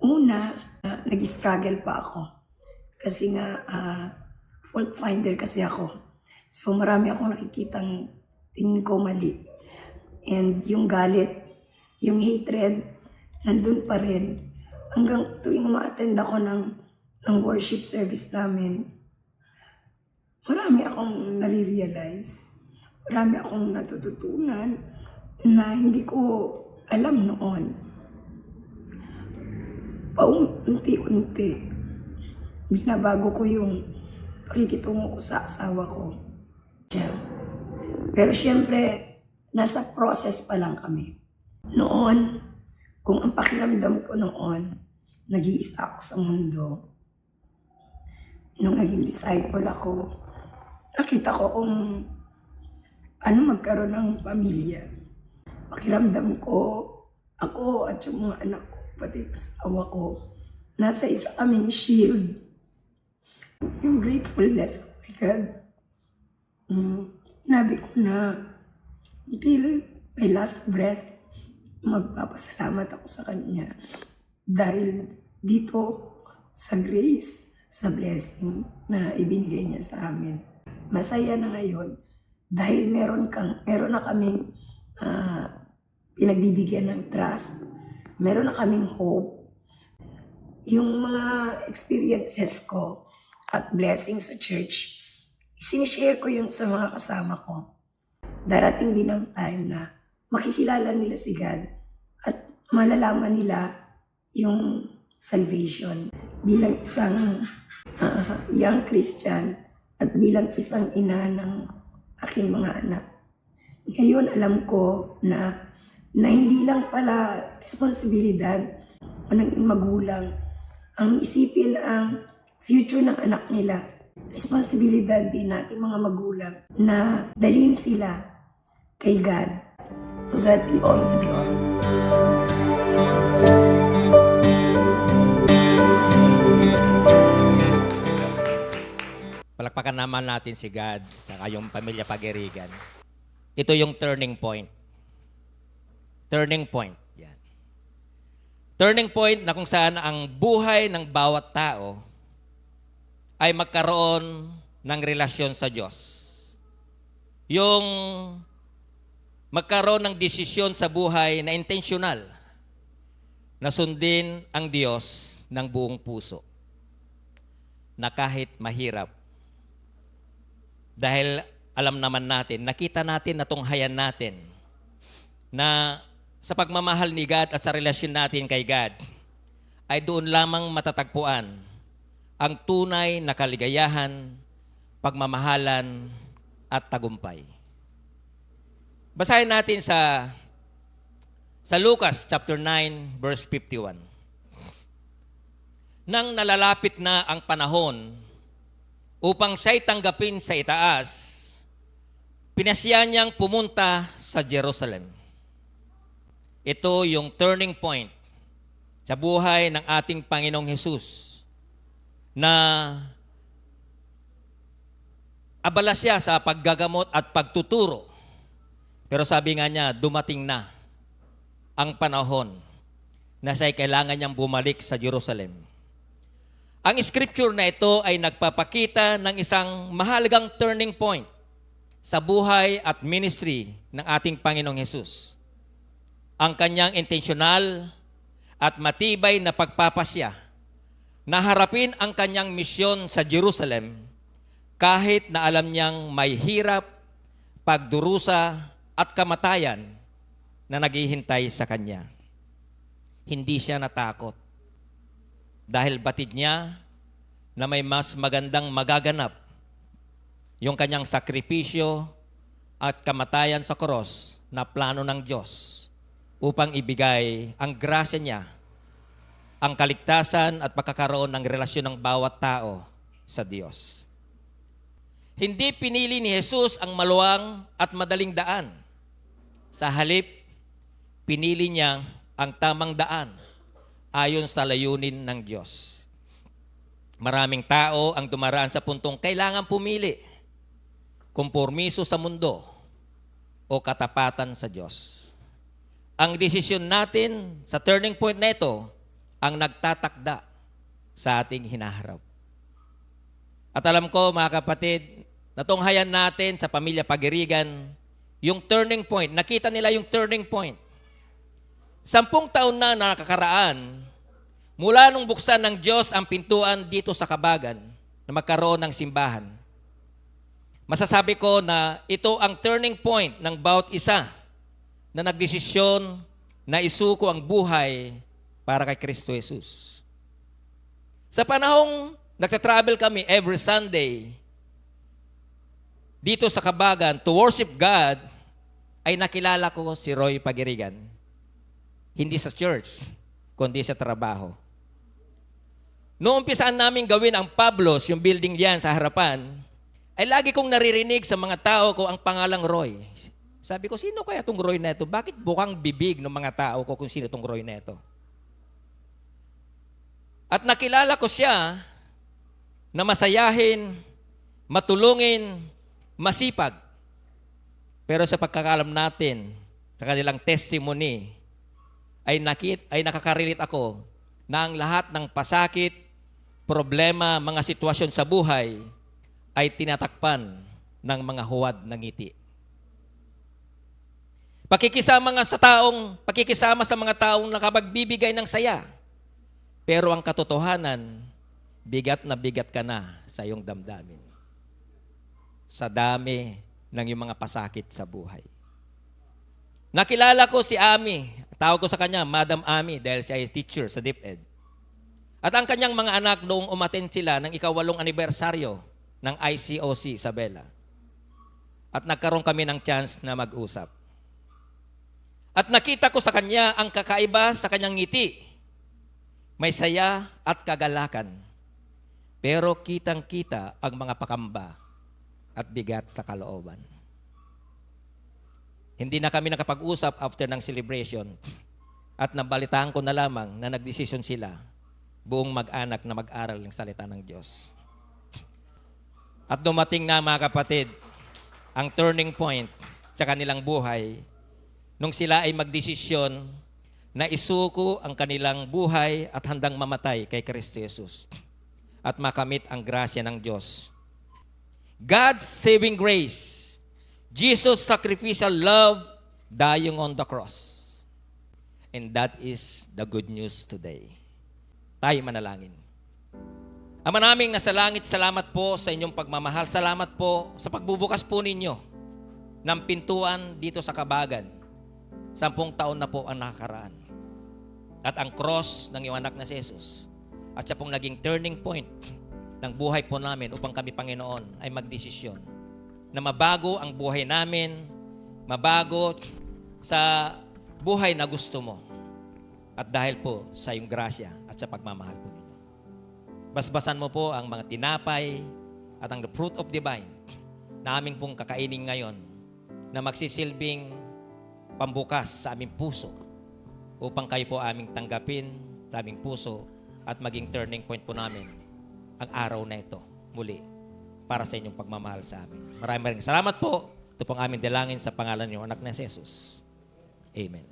una, nag-struggle pa ako. Kasi nga, fault finder kasi ako. So marami akong nakikitang tingin ko mali. And yung galit, yung hatred, nandun pa rin. Hanggang tuwing ma-attend ako ng worship service namin, marami akong nare-realize. Marami akong natututunan na hindi ko alam noon. Paunti-unti, binabago ko yung pakikitungo ko sa asawa ko. Pero syempre, nasa process pa lang kami. Noon, kung ang pakiramdam ko noon, nag-iisa ako sa mundo. Nung naging disciple ako, nakita ko kung ano magkaroon ng pamilya. Pakiramdam ko, ako at yung mga anak ko, pati yung asawa ko, nasa isa kaming shield. Yung gratefulness ko, my God. Sinabi ko na, until my last breath, magpapasalamat ako sa Kanya. Dahil dito, sa grace, sa blessing na ibinigay niya sa amin. Masaya na ngayon dahil meron na kaming pinagbibigyan ng trust. Meron na kaming hope. Yung mga experiences ko at blessings sa church, sinishare ko yun sa mga kasama ko. Darating din ang time na makikilala nila si God at malalaman nila yung salvation bilang isang young Christian at bilang isang ina ng aking mga anak. Ngayon alam ko na hindi lang pala responsibilidad ng magulang ang isipin ang future ng anak nila. Responsibilidad din natin mga magulang na dalhin sila kay God. To God be all the glory. Palakpakan naman natin si God sa kayong pamilya Pagirigan. Ito yung turning point. Turning point. Yan. Turning point na kung saan ang buhay ng bawat tao ay magkaroon ng relasyon sa Diyos. Yung magkaroon ng desisyon sa buhay na intentional na sundin ang Diyos ng buong puso na kahit mahirap. Dahil alam naman natin, nakita natin, natunghayan natin na sa pagmamahal ni God at sa relasyon natin kay God ay doon lamang matatagpuan ang tunay na kaligayahan, pagmamahalan at tagumpay. Basahin natin sa Lucas chapter 9 verse 51. Nang nalalapit na ang panahon upang siya'y tanggapin sa itaas, pinasya niyang pumunta sa Jerusalem. Ito yung turning point sa buhay ng ating Panginoong Hesus na abala siya sa paggagamot at pagtuturo. Pero sabi nga niya, dumating na ang panahon na siya'y kailangan niyang bumalik sa Jerusalem. Ang scripture na ito ay nagpapakita ng isang mahalagang turning point sa buhay at ministry ng ating Panginoong Hesus. Ang kanyang intensyonal at matibay na pagpapasya na harapin ang kanyang misyon sa Jerusalem kahit na alam niyang may hirap, pagdurusa at kamatayan na naghihintay sa kanya. Hindi siya natakot dahil batid niya na may mas magandang magaganap, yung kanyang sakripisyo at kamatayan sa krus na plano ng Diyos upang ibigay ang grasya niya, ang kaligtasan at pagkakaroon ng relasyon ng bawat tao sa Diyos. Hindi pinili ni Jesus ang maluwang at madaling daan. Sa halip, pinili niya ang tamang daan ayon sa layunin ng Diyos. Maraming tao ang dumaraan sa puntong kailangan pumili, kompormiso sa mundo o katapatan sa Diyos. Ang desisyon natin sa turning point na ito ang nagtatakda sa ating hinaharap. At alam ko, mga kapatid, natunghayan natin sa pamilya Pagirigan yung turning point. Nakita nila yung turning point. 10 taon na nakakaraan mula nung buksan ng Diyos ang pintuan dito sa Kabagan na magkaroon ng simbahan. Masasabi ko na ito ang turning point ng bawat isa na nagdesisyon na isuko ang buhay para kay Kristo Jesus. Sa panahong nagtatravel kami every Sunday dito sa Kabagan to worship God, ay nakilala ko si Roy Pagirigan. Hindi sa church, kundi sa trabaho. Noong umpisaan namin gawin ang Pablos, yung building diyan sa harapan, ay lagi kong naririnig sa mga tao ko ang pangalang Roy. Sabi ko, sino kaya itong Roy na ito? Bakit bukang bibig ng mga tao ko kung sino itong Roy na ito? At nakilala ko siya na masayahin, matulungin, masipag. Pero sa pagkakalam natin, sa kanilang testimony, ay nakaka-relate ako na ang lahat ng pasakit, problema, mga sitwasyon sa buhay ay tinatakpan ng mga huwad ng ngiti. Pakikisama sa mga taong nakapagbibigay ng saya. Pero ang katotohanan, bigat na bigat ka na sa iyong damdamin. Sa dami ng iyong mga pasakit sa buhay. Nakilala ko si Ami. Tawag ko sa kanya, Madam Ami, dahil siya ay teacher sa DepEd. At ang kanyang mga anak noong umattend sila ng ika-8 anibersaryo ng ICOC Isabela. At nagkaroon kami ng chance na mag-usap. At nakita ko sa kanya ang kakaiba sa kanyang ngiti. May saya at kagalakan. Pero kitang-kita ang mga pakamba at bigat sa kalooban. Hindi na kami nakapag-usap after ng celebration at nabalitaan ko na lamang na nagdesisyon sila buong mag-anak na mag-aral ng salita ng Diyos. At dumating na, mga kapatid, ang turning point sa kanilang buhay nung sila ay magdesisyon na isuko ang kanilang buhay at handang mamatay kay Kristo Jesus at makamit ang grasya ng Diyos. God's saving grace, Jesus' sacrificial love dying on the cross. And that is the good news today. Tayo manalangin. Ama naming nasa langit, salamat po sa inyong pagmamahal. Salamat po sa pagbubukas po ninyo ng pintuan dito sa Kabagan. 10 taon na po ang nakakaraan. At ang cross ng iyong anak na si Jesus at siya pong naging turning point ng buhay po namin upang kami, Panginoon, ay magdesisyon na mabago ang buhay namin, mabago sa buhay na gusto mo. At dahil po sa iyong grasya at sa pagmamahal po ninyo. Basbasan mo po ang mga tinapay at ang the fruit of the vine na aming pong kakainin ngayon na magsisilbing pambukas sa aming puso upang kayo po aming tanggapin sa aming puso at maging turning point po namin ang araw na ito muli para sa inyong pagmamahal sa amin. Maraming salamat po. Ito pong aming dalangin sa pangalan niyo, anak na si Jesus. Amen.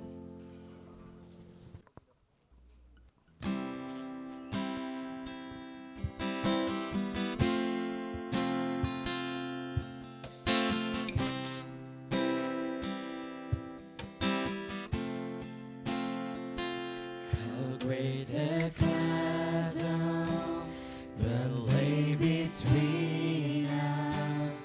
Great the chasm that lay between us.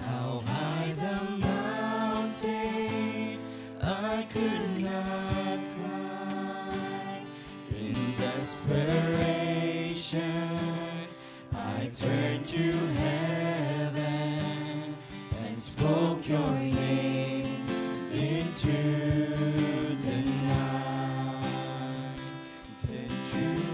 How high the mountain I could not climb. In desperation, I turned to heaven and spoke your name into the night.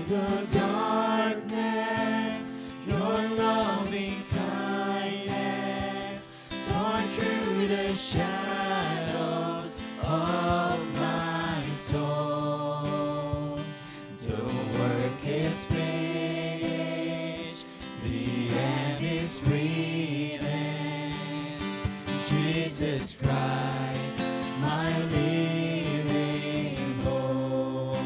The darkness, your loving kindness tore through the shadows of my soul. The work is finished, the end is written. Jesus Christ, my living hope.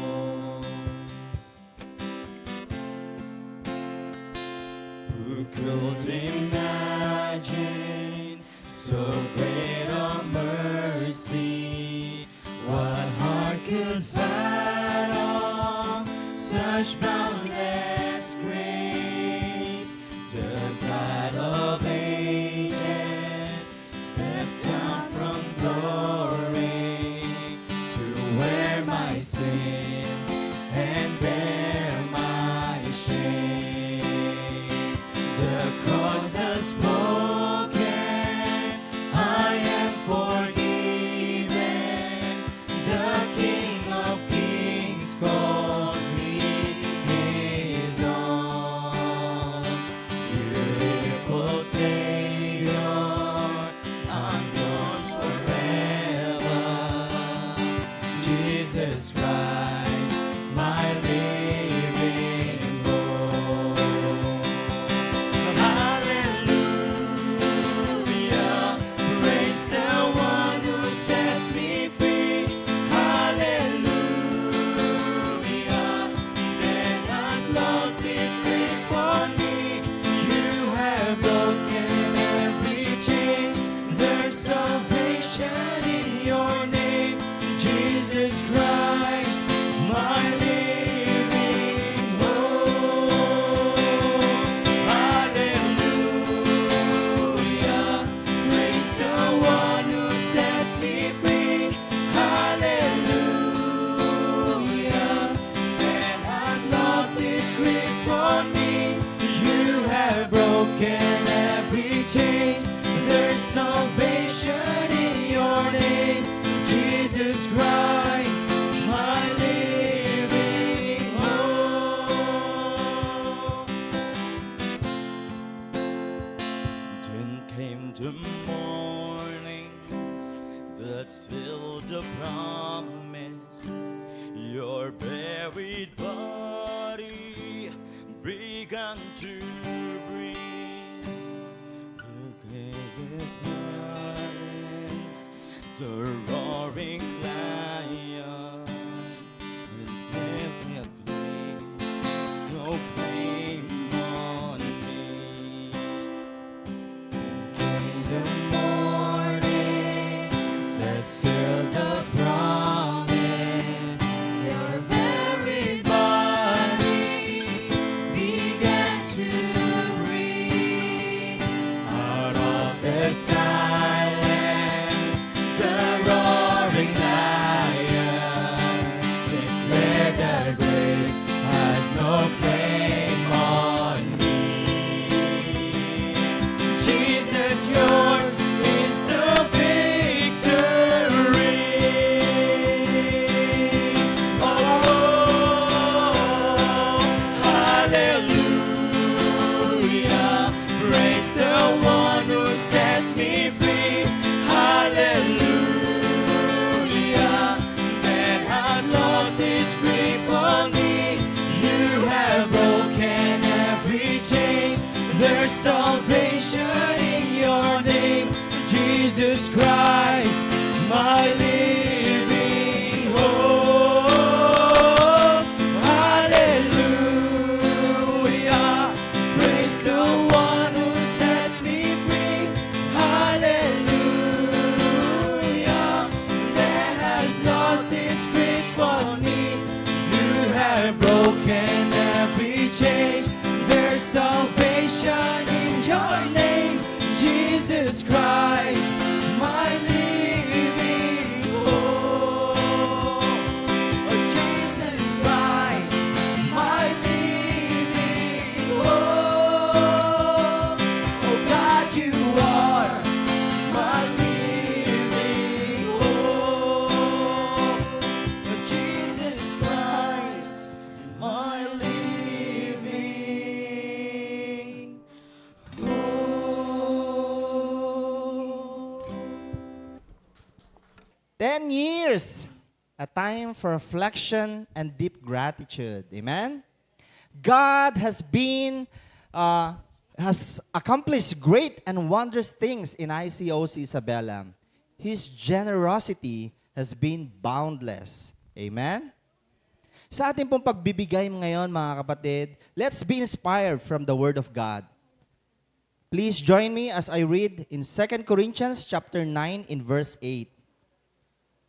Who could imagine so great a mercy? What heart could fathom such boundless grace? The God of ages stepped down from glory to wear my sin and bear my shame. The cross has spoken, I am forgiven. The King of Kings calls me his own. Beautiful Savior, I'm yours forever. Jesus Christ, my living hope. Hallelujah, praise the one who set me free. Hallelujah, death has lost its grip on me. You have broken every chain. There's salvation in your name, Jesus Christ, my living hope. Hallelujah, praise the one who set me free. Hallelujah, death has lost its grip on me. You have broken every chain. There's salvation in your name, Jesus Christ, my living hope. Then came the morning that sealed the promise. Your buried body began to breathe. The greatest minds, the roaring lion, will definitely no blame on me. Came the morning that sealed the promise. Your buried body began to breathe. Out of the silence, the roaring lion Christ, my living hope. Hallelujah, praise the one who sets me free. Hallelujah, that has lost its grip on me. You have broken every chain. There's salvation in your name, Jesus Christ, my living hope. Oh, Jesus Christ, my living hope. Oh God, you are my living hope. Oh, Jesus Christ, my living hope. 10 years, a time for reflection and deep gratitude. Amen? God has accomplished great and wondrous things in ICOC Isabela. His generosity has been boundless. Amen? Sa ating pong pagbibigay ngayon, mga kapatid, let's be inspired from the Word of God. Please join me as I read in 2 Corinthians chapter 9 in verse 8.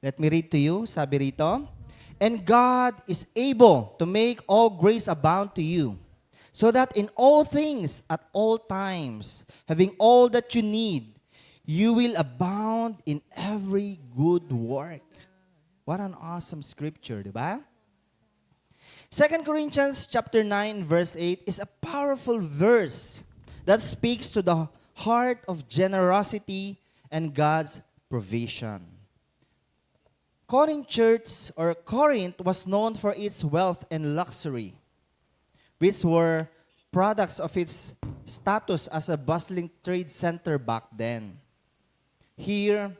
Let me read to you, sabi rito, and God is able to make all grace abound to you, so that in all things, at all times, having all that you need, you will abound in every good work. What an awesome scripture, di ba? 2 Corinthians chapter 9, verse 8 is a powerful verse that speaks to the heart of generosity and God's provision. Corinth was known for its wealth and luxury, which were products of its status as a bustling trade center back then. Here,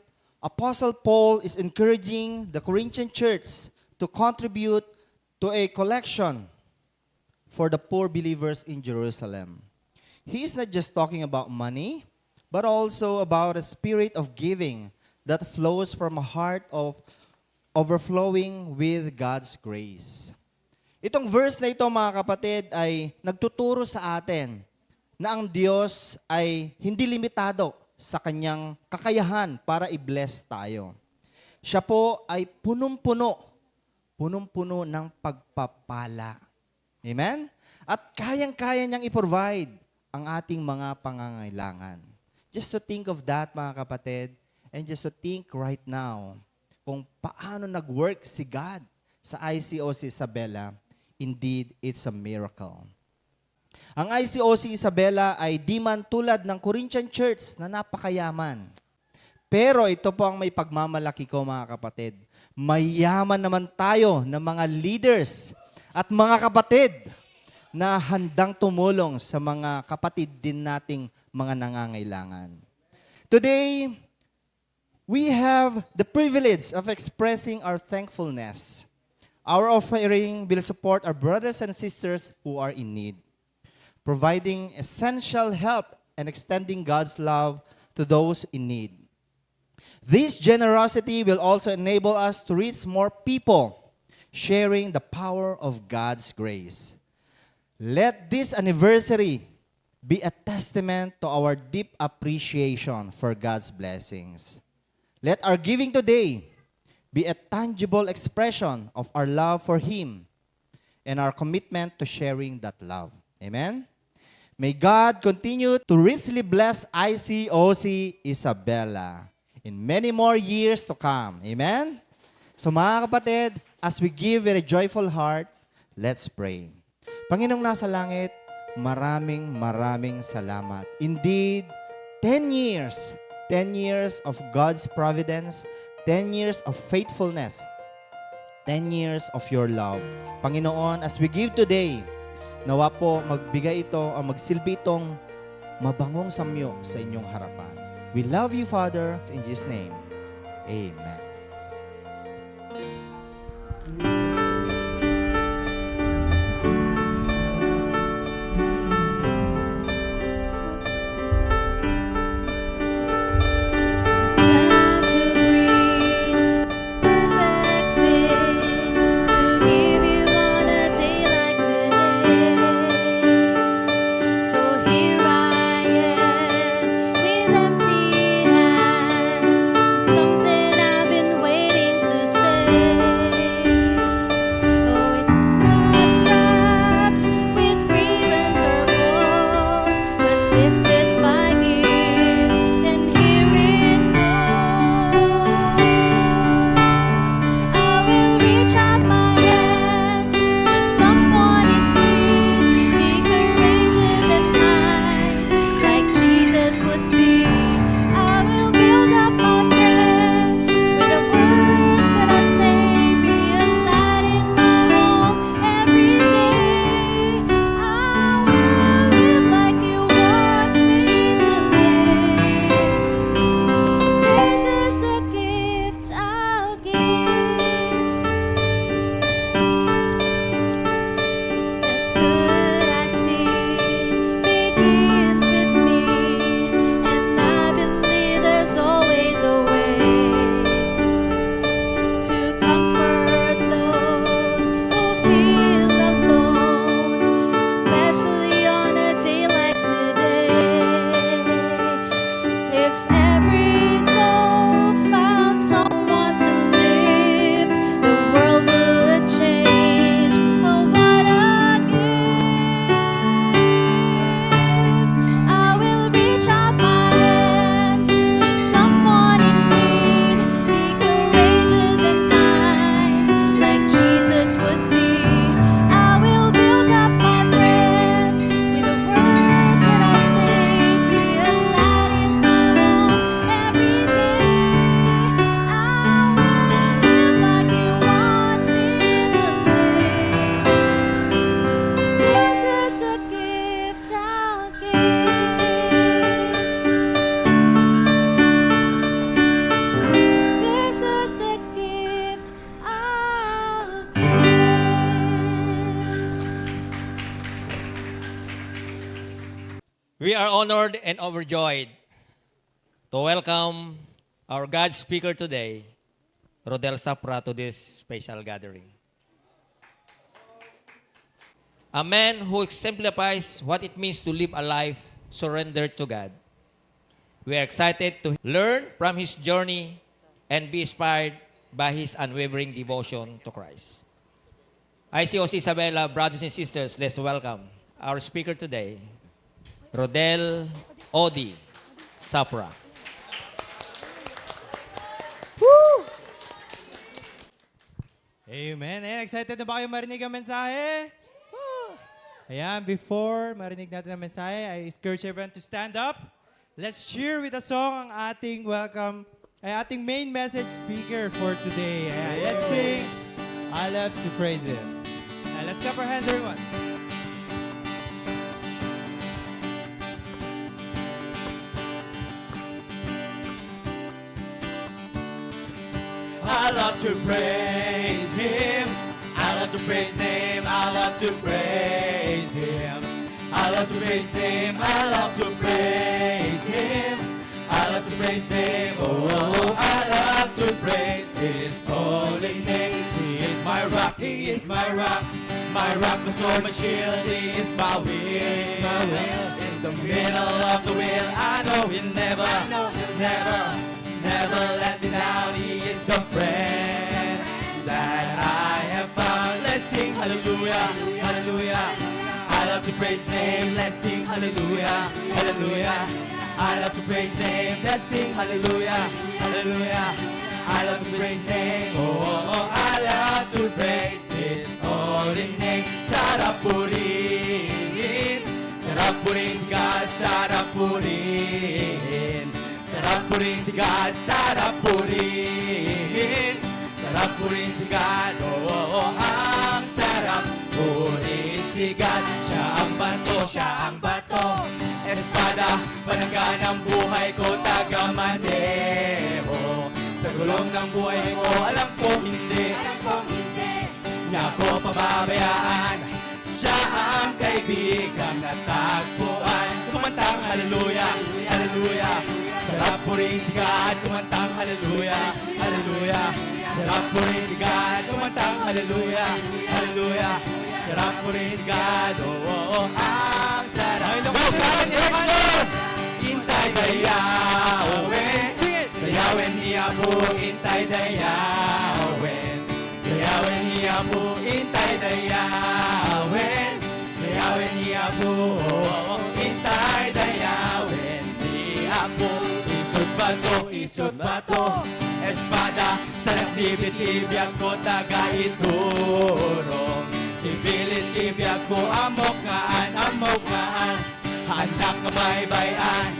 Apostle Paul is encouraging the Corinthian church to contribute to a collection for the poor believers in Jerusalem. He is not just talking about money, but also about a spirit of giving that flows from a heart of overflowing with God's grace. Itong verse na ito, mga kapatid, ay nagtuturo sa atin na ang Diyos ay hindi limitado sa kanyang kakayahan para i-bless tayo. Siya po ay punong-puno ng pagpapala. Amen? At kayang-kaya niyang i-provide ang ating mga pangangailangan. Just to think of that, mga kapatid, and just to think right now, kung paano nag-work si God sa ICOC Isabela, indeed, it's a miracle. Ang ICOC Isabela ay di man tulad ng Corinthian Church na napakayaman. Pero ito po ang may pagmamalaki ko, mga kapatid. Mayaman naman tayo ng mga leaders at mga kapatid na handang tumulong sa mga kapatid din nating mga nangangailangan. Today, we have the privilege of expressing our thankfulness. Our offering will support our brothers and sisters who are in need, providing essential help and extending God's love to those in need. This generosity will also enable us to reach more people, sharing the power of God's grace. Let this anniversary be a testament to our deep appreciation for God's blessings. Let our giving today be a tangible expression of our love for Him and our commitment to sharing that love. Amen? May God continue to richly bless ICOC Isabela in many more years to come. Amen? So mga kapatid, as we give with a joyful heart, let's pray. Panginoong nasa langit, maraming salamat. Indeed, 10 years of God's providence, 10 years of faithfulness, 10 years of your love. Panginoon, as we give today, nawa po magbigay ito o magsilbi itong mabangong samyo sa inyong harapan. We love you, Father, in Jesus' name. Amen. We are honored and overjoyed to welcome our God speaker today, Rodel Sapra, to this special gathering. A man who exemplifies what it means to live a life surrendered to God. We are excited to learn from his journey and be inspired by his unwavering devotion to Christ. ICOC Isabela, brothers and sisters, let's welcome our speaker today, Rodel Odi Sapra. Amen. Excited na ba kayo marinig ang mensahe? Woo! Ayan, before marinig natin ang mensahe, I encourage everyone to stand up. Let's cheer with a song ang ating ating main message speaker for today. Ayan, let's sing I Love to Praise Him. And let's clap our hands, everyone. I love to praise Him. I love to praise His name. I love to praise Him. I love to praise His name. I love to praise Him. I love to praise His name. Oh, I love to praise His holy name. He is my rock. He is my rock. My rock, my sword, my shield. He is my will. In the middle of the wheel, I know He'll never let me down. He is a friend that I have found. Let's sing hallelujah, hallelujah. I love to praise His name. Let's sing hallelujah, hallelujah. I love to praise His name. Let's sing hallelujah, hallelujah. I love to praise His name. Oh, I love to praise His holy name. Sarap purihin, sarap purihin si God, sarap purihin. Sarap purihin si God, sarap purihin. Sarap purihin si God, ang sarap purihin si God. Siya ang bato, espada, panangga ng buhay ko, taga-maneho. Sa gulong ng buhay ko, alam ko hindi niya ako pababayaan. Siya ang kaibigan na tagpuan. Kumantang hallelujah, hallelujah. Sarap purihin si God, kumantang hallelujah, hallelujah. Sarap purihin si God, kumantang hallelujah, hallelujah. Sarap purihin si God, ang sarap. Intay dayawin, dayawin niya po, intay dayawin. Dayawin niya po, intay dayawin. Dayawin niya po, intay dayawin niya po. Isot bato, espada, sarap tibit-tibiyag ko, taga-iturong. Tibilit-tibiyag ko, amok-ngaan, handak kabaybayan.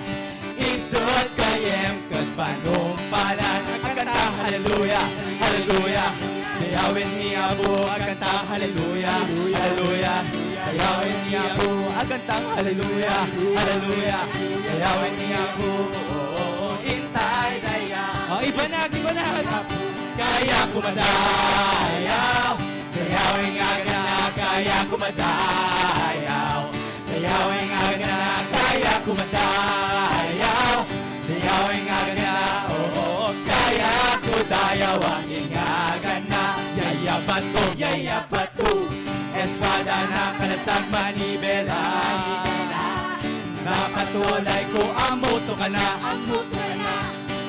Isot kayem, katpanumpalan, agkanta, hallelujah, hallelujah. Dayawin niya po, agkanta, hallelujah, hallelujah. Dayawin niya po, agkanta, hallelujah, hallelujah. Dayawin niya po, intay daya. Iba na. Kaya kumadayaw, dayawin nga gana, kaya kumadayaw. Dayawin nga gana, kaya kumadayaw. Dayawin nga gana, kaya kudayaw ang ingagan na. Yayapat ko, espada na kalasag manibela. Napatulay ko, amoto ka na,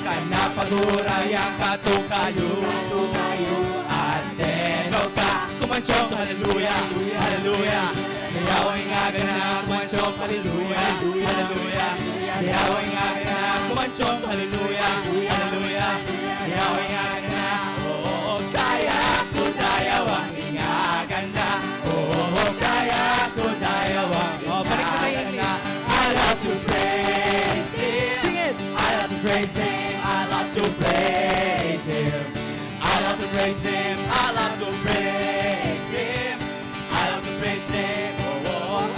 kana pagurayang katukayo. Ateno ka, kumansyong, hallelujah, hallelujah. Dayawin nga gana, kumansyong, hallelujah, hallelujah. Dayawin nga gana, kumansyong, hallelujah, hallelujah. Dayawin nga gana, kaya ko dayawang ingagan na. Kaya ko dayawang ingagan na. I love to praise Him. Sing it. I love to praise Him. I love to praise Him. I love to praise Him. I love to praise Him. I love to praise Him.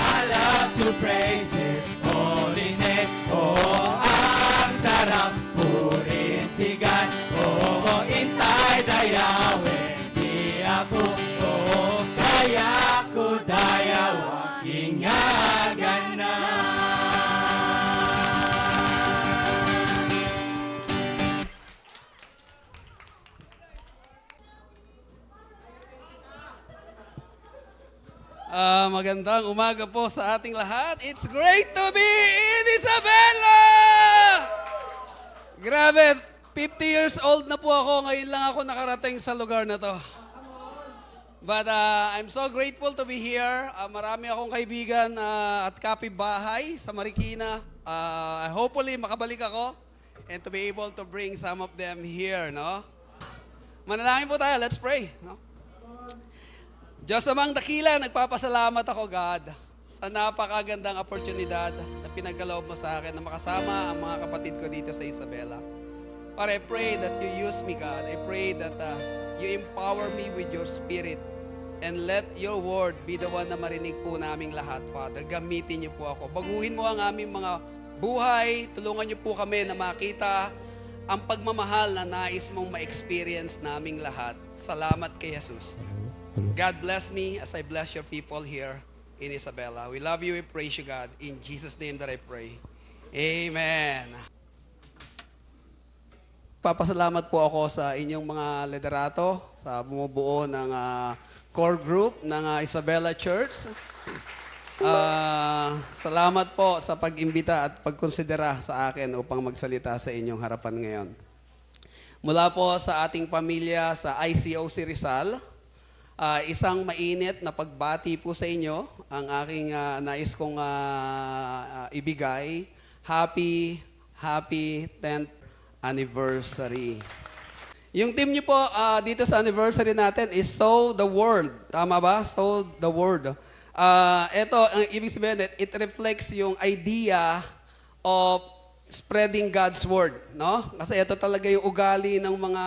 I love to praise His holy name. Ang sarap purihin si God. Intay dayawin di ako. Kaya ko dayaw ang ingagan na. Magandang umaga po sa ating lahat. It's great to be in Isabela! Grabe, 50 years old na po ako. Ngayon lang ako nakarating sa lugar na to. But I'm so grateful to be here. Marami akong kaibigan at kapitbahay sa Marikina. Hopefully makabalik ako and to be able to bring some of them here, no? Manalangin po tayo. Let's pray, no? Diyos amang dakila, nagpapasalamat ako, God, sa napakagandang oportunidad na pinagkaloob mo sa akin na makasama ang mga kapatid ko dito sa Isabela. Father, I pray that you use me, God. I pray that you empower me with your spirit and let your word be the one na marinig po naming lahat, Father. Gamitin niyo po ako. Baguhin mo ang aming mga buhay. Tulungan niyo po kami na makita ang pagmamahal na nais mong ma-experience naming lahat. Salamat kay Jesus. God bless me as I bless your people here in Isabela. We love you, we praise you, God. In Jesus' name that I pray. Amen. Papasalamat po ako sa inyong mga liderato, sa bumubuo ng core group ng Isabela Church. Salamat po sa pag-imbita at pagkonsidera sa akin upang magsalita sa inyong harapan ngayon. Mula po sa ating pamilya sa ICOC Rizal, isang mainit na pagbati po sa inyo ang aking nais kong ibigay. Happy 10th anniversary. Yung team niyo po dito sa anniversary natin is Sow the World. Tama ba? Sow the World. Ito, ang ibig sabihin, it reflects yung idea of spreading God's Word. No? Kasi ito talaga yung ugali ng mga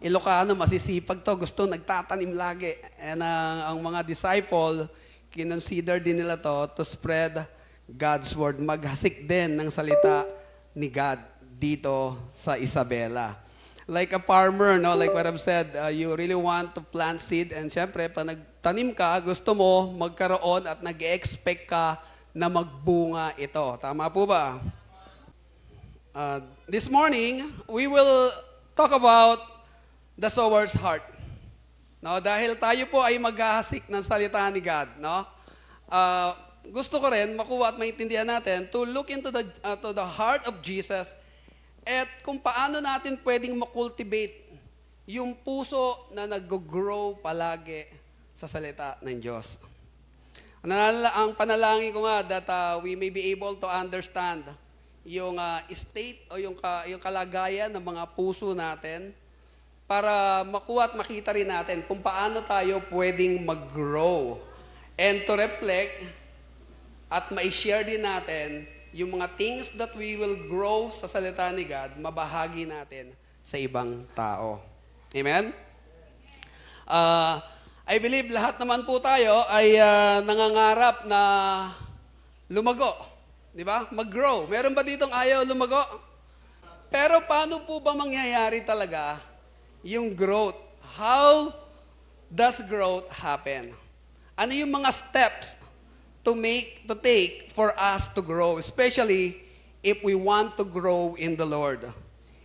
Ilocano, masisipag to, gusto nagtatanim lagi. And ang mga disciple, kinonsider din nila to spread God's Word. Maghasik din ng salita ni God dito sa Isabela. Like a farmer, no? Like what I've said, you really want to plant seed and syempre, pag nagtanim ka, gusto mo magkaroon at nag-expect ka na magbunga ito. Tama po ba? This morning, we will talk about the sower's heart. No, dahil tayo po ay maghahasik ng salita ni God, no? Gusto ko rin makuha at maintindihan natin to look into the heart of Jesus at kung paano natin pwedeng makultivate yung puso na nag-grow palagi sa salita ng Diyos. Ang panalangin ko nga that we may be able to understand yung state o yung kalagayan ng mga puso natin para makuha at makita rin natin kung paano tayo pwedeng mag-grow and to reflect at ma-share din natin yung mga things that we will grow sa salita ni God, mabahagi natin sa ibang tao. Amen? I believe lahat naman po tayo ay nangangarap na lumago. Di ba? Mag-grow. Meron ba ditong ayaw lumago? Pero paano po ba mangyayari talaga yung growth? How does growth happen? Ano yung mga steps to take for us to grow, especially if we want to grow in the Lord?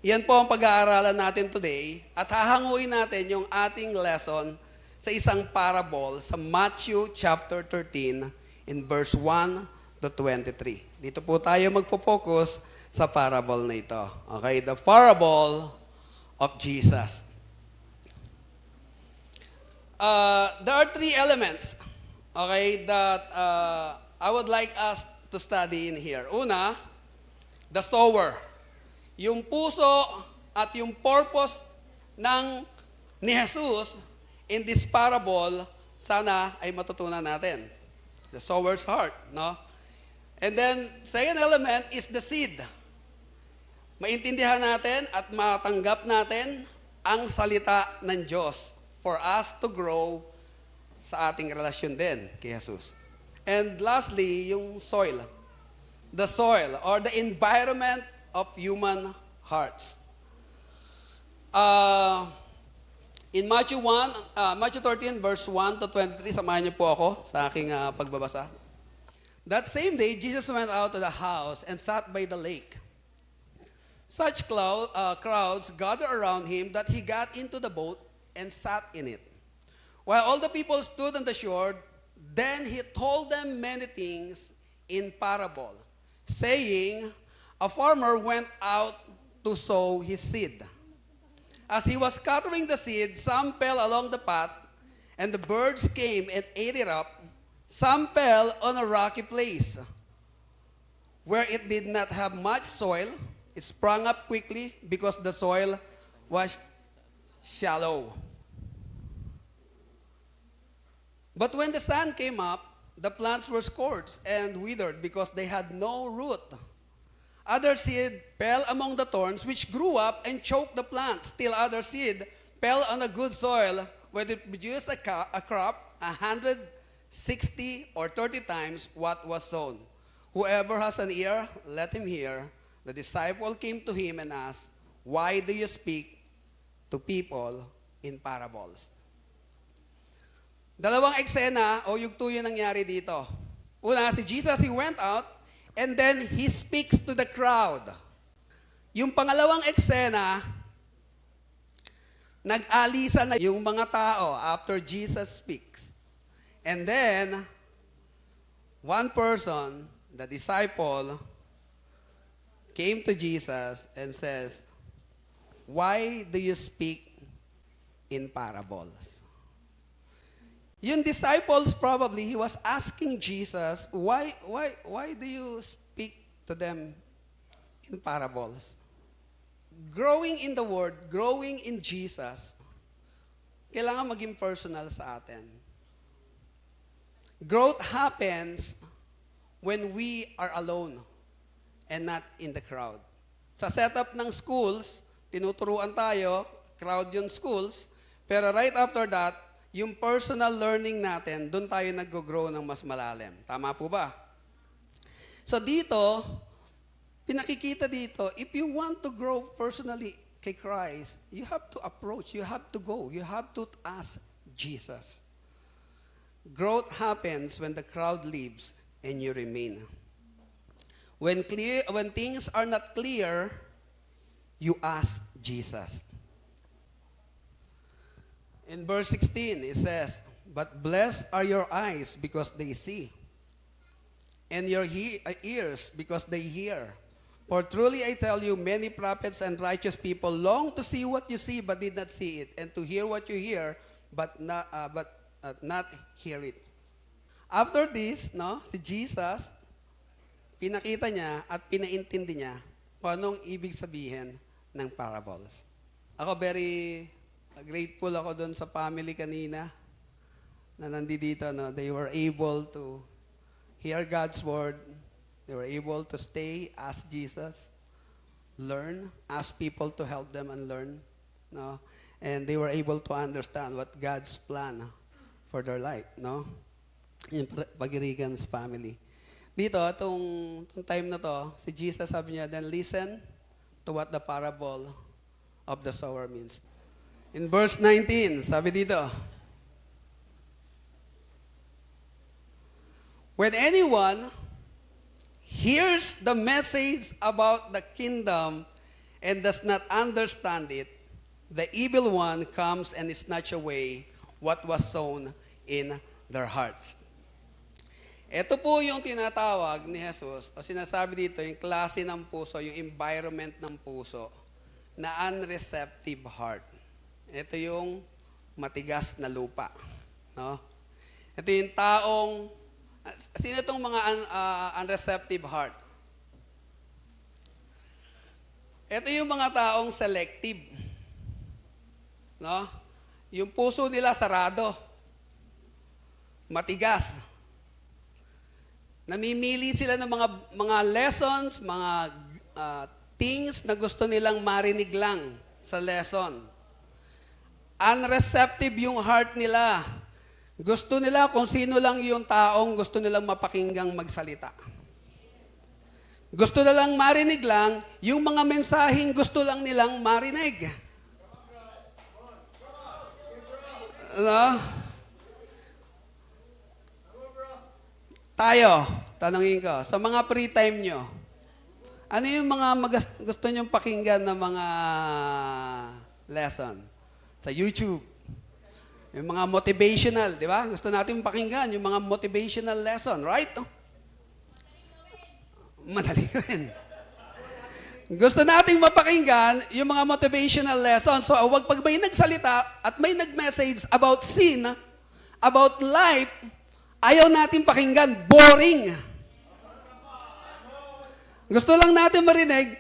Yan po ang pag-aaralan natin today at hahanguin natin yung ating lesson sa isang parable sa Matthew chapter 13 in verse 1 to 23. Dito po tayo magpo-focus sa parable na ito. Okay, the parable of Jesus. There are three elements, okay, that I would like us to study in here. Una, the sower. Yung puso at yung purpose ni Jesus in this parable, sana ay matutunan natin. The sower's heart, no? And then, second element is the seed. Maintindihan natin at matanggap natin ang salita ng Diyos for us to grow sa ating relasyon din kay Jesus. And lastly, yung soil. The soil or the environment of human hearts. In Matthew 13, verse 1 to 23, samahan niyo po ako sa aking pagbabasa. That same day, Jesus went out to the house and sat by the lake. Such crowds gathered around him that he got into the boat and sat in it, While all the people stood on the shore, then he told them many things in parable, saying, a farmer went out to sow his seed. As he was scattering the seed, some fell along the path, and the birds came and ate it up. Some fell on a rocky place, where it did not have much soil. It sprang up quickly because the soil was shallow. But when the sun came up, the plants were scorched and withered because they had no root. Other seed fell among the thorns, which grew up and choked the plant. Still other seed fell on a good soil, where it produced a crop 160 or 30 times what was sown. Whoever has an ear, let him hear. The disciple came to him and asked, why do you speak to people in parables? Dalawang eksena o yugto yung nangyari dito. Una, si Jesus, he went out and then he speaks to the crowd. Yung pangalawang eksena, nag-alisa na yung mga tao after Jesus speaks. And then, one person, the disciple, came to Jesus and says, why do you speak in parables? Yung disciples probably, he was asking Jesus, why do you speak to them in parables? Growing in the Word, growing in Jesus, kailangan maging personal sa atin. Growth happens when we are alone and not in the crowd. Sa setup ng schools, tinuturuan tayo, crowd yung schools, pero right after that, yung personal learning natin, doon tayo nag-grow ng mas malalim. Tama po ba? So dito, pinakikita dito, if you want to grow personally kay Christ, you have to approach, you have to go, you have to ask Jesus. Growth happens when the crowd leaves and you remain. When things are not clear, you ask Jesus. In verse 16, it says, but blessed are your eyes because they see, and your ears because they hear. For truly I tell you, many prophets and righteous people long to see what you see but did not see it, and to hear what you hear but not hear it. After this, si Jesus, pinakita niya at pinaintindi niya kung anong ibig sabihin ng parables. Ako very grateful ako doon sa family kanina na nandito. They were able to hear God's word. They were able to stay, ask Jesus, learn, ask people to help them and learn. And they were able to understand what God's plan for their life. Yung Pagirigan's family. Dito, itong time na to, si Jesus sabi niya, then listen to what the parable of the sower means. In verse 19, sabi dito, when anyone hears the message about the kingdom and does not understand it, the evil one comes and snatch away what was sown in their hearts. Ito po yung tinatawag ni Jesus, o sinasabi dito, yung klase ng puso, yung environment ng puso, na unreceptive heart. Ito yung matigas na lupa. Ito yung taong, sino itong mga unreceptive heart? Ito yung mga taong selective. Yung puso nila sarado. Matigas. Namimili sila ng mga lessons, mga things na gusto nilang marinig lang sa lesson. Unreceptive yung heart nila. Gusto nila kung sino lang yung taong gusto nilang mapakinggang magsalita. Gusto nilang marinig lang yung mga mensaheng gusto lang nilang marinig. Tayo, tanungin ko, sa mga free time nyo, ano yung mga gusto nyong pakinggan na mga lesson? Sa YouTube. Yung mga motivational, di ba? Gusto natin pakinggan yung mga motivational lesson, right? Madali rin. Gusto nating mapakinggan yung mga motivational lesson. So, wag pag may nagsalita at may nag-message about sin, about life, ayaw natin pakinggan. Boring. Gusto lang natin marinig,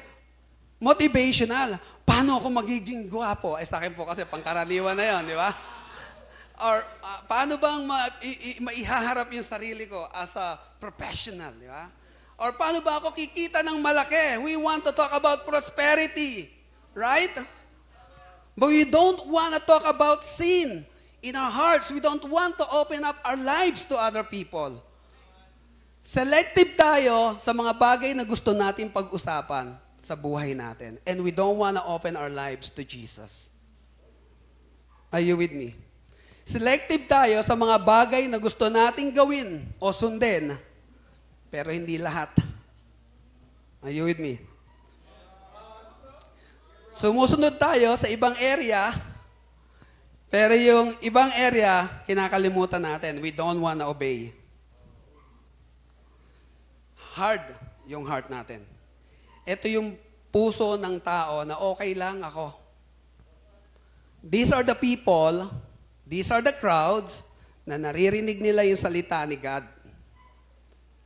motivational. Paano ako magiging gwapo? Sa akin po kasi pangkaraniwan na yon, di ba? Or paano bang maihaharap yung sarili ko as a professional, di ba? Or paano ba ako kikita ng malaki? We want to talk about prosperity, right? But we don't want to talk about sin. In our hearts, we don't want to open up our lives to other people. Selective tayo sa mga bagay na gusto natin pag-usapan sa buhay natin. And we don't want to open our lives to Jesus. Are you with me? Selective tayo sa mga bagay na gusto nating gawin o sundin, pero hindi lahat. Are you with me? Sumusunod tayo sa ibang area, pero yung ibang area, kinakalimutan natin. We don't want to obey. Hard yung heart natin. Ito yung puso ng tao na okay lang ako. These are the people, these are the crowds na naririnig nila yung salita ni God.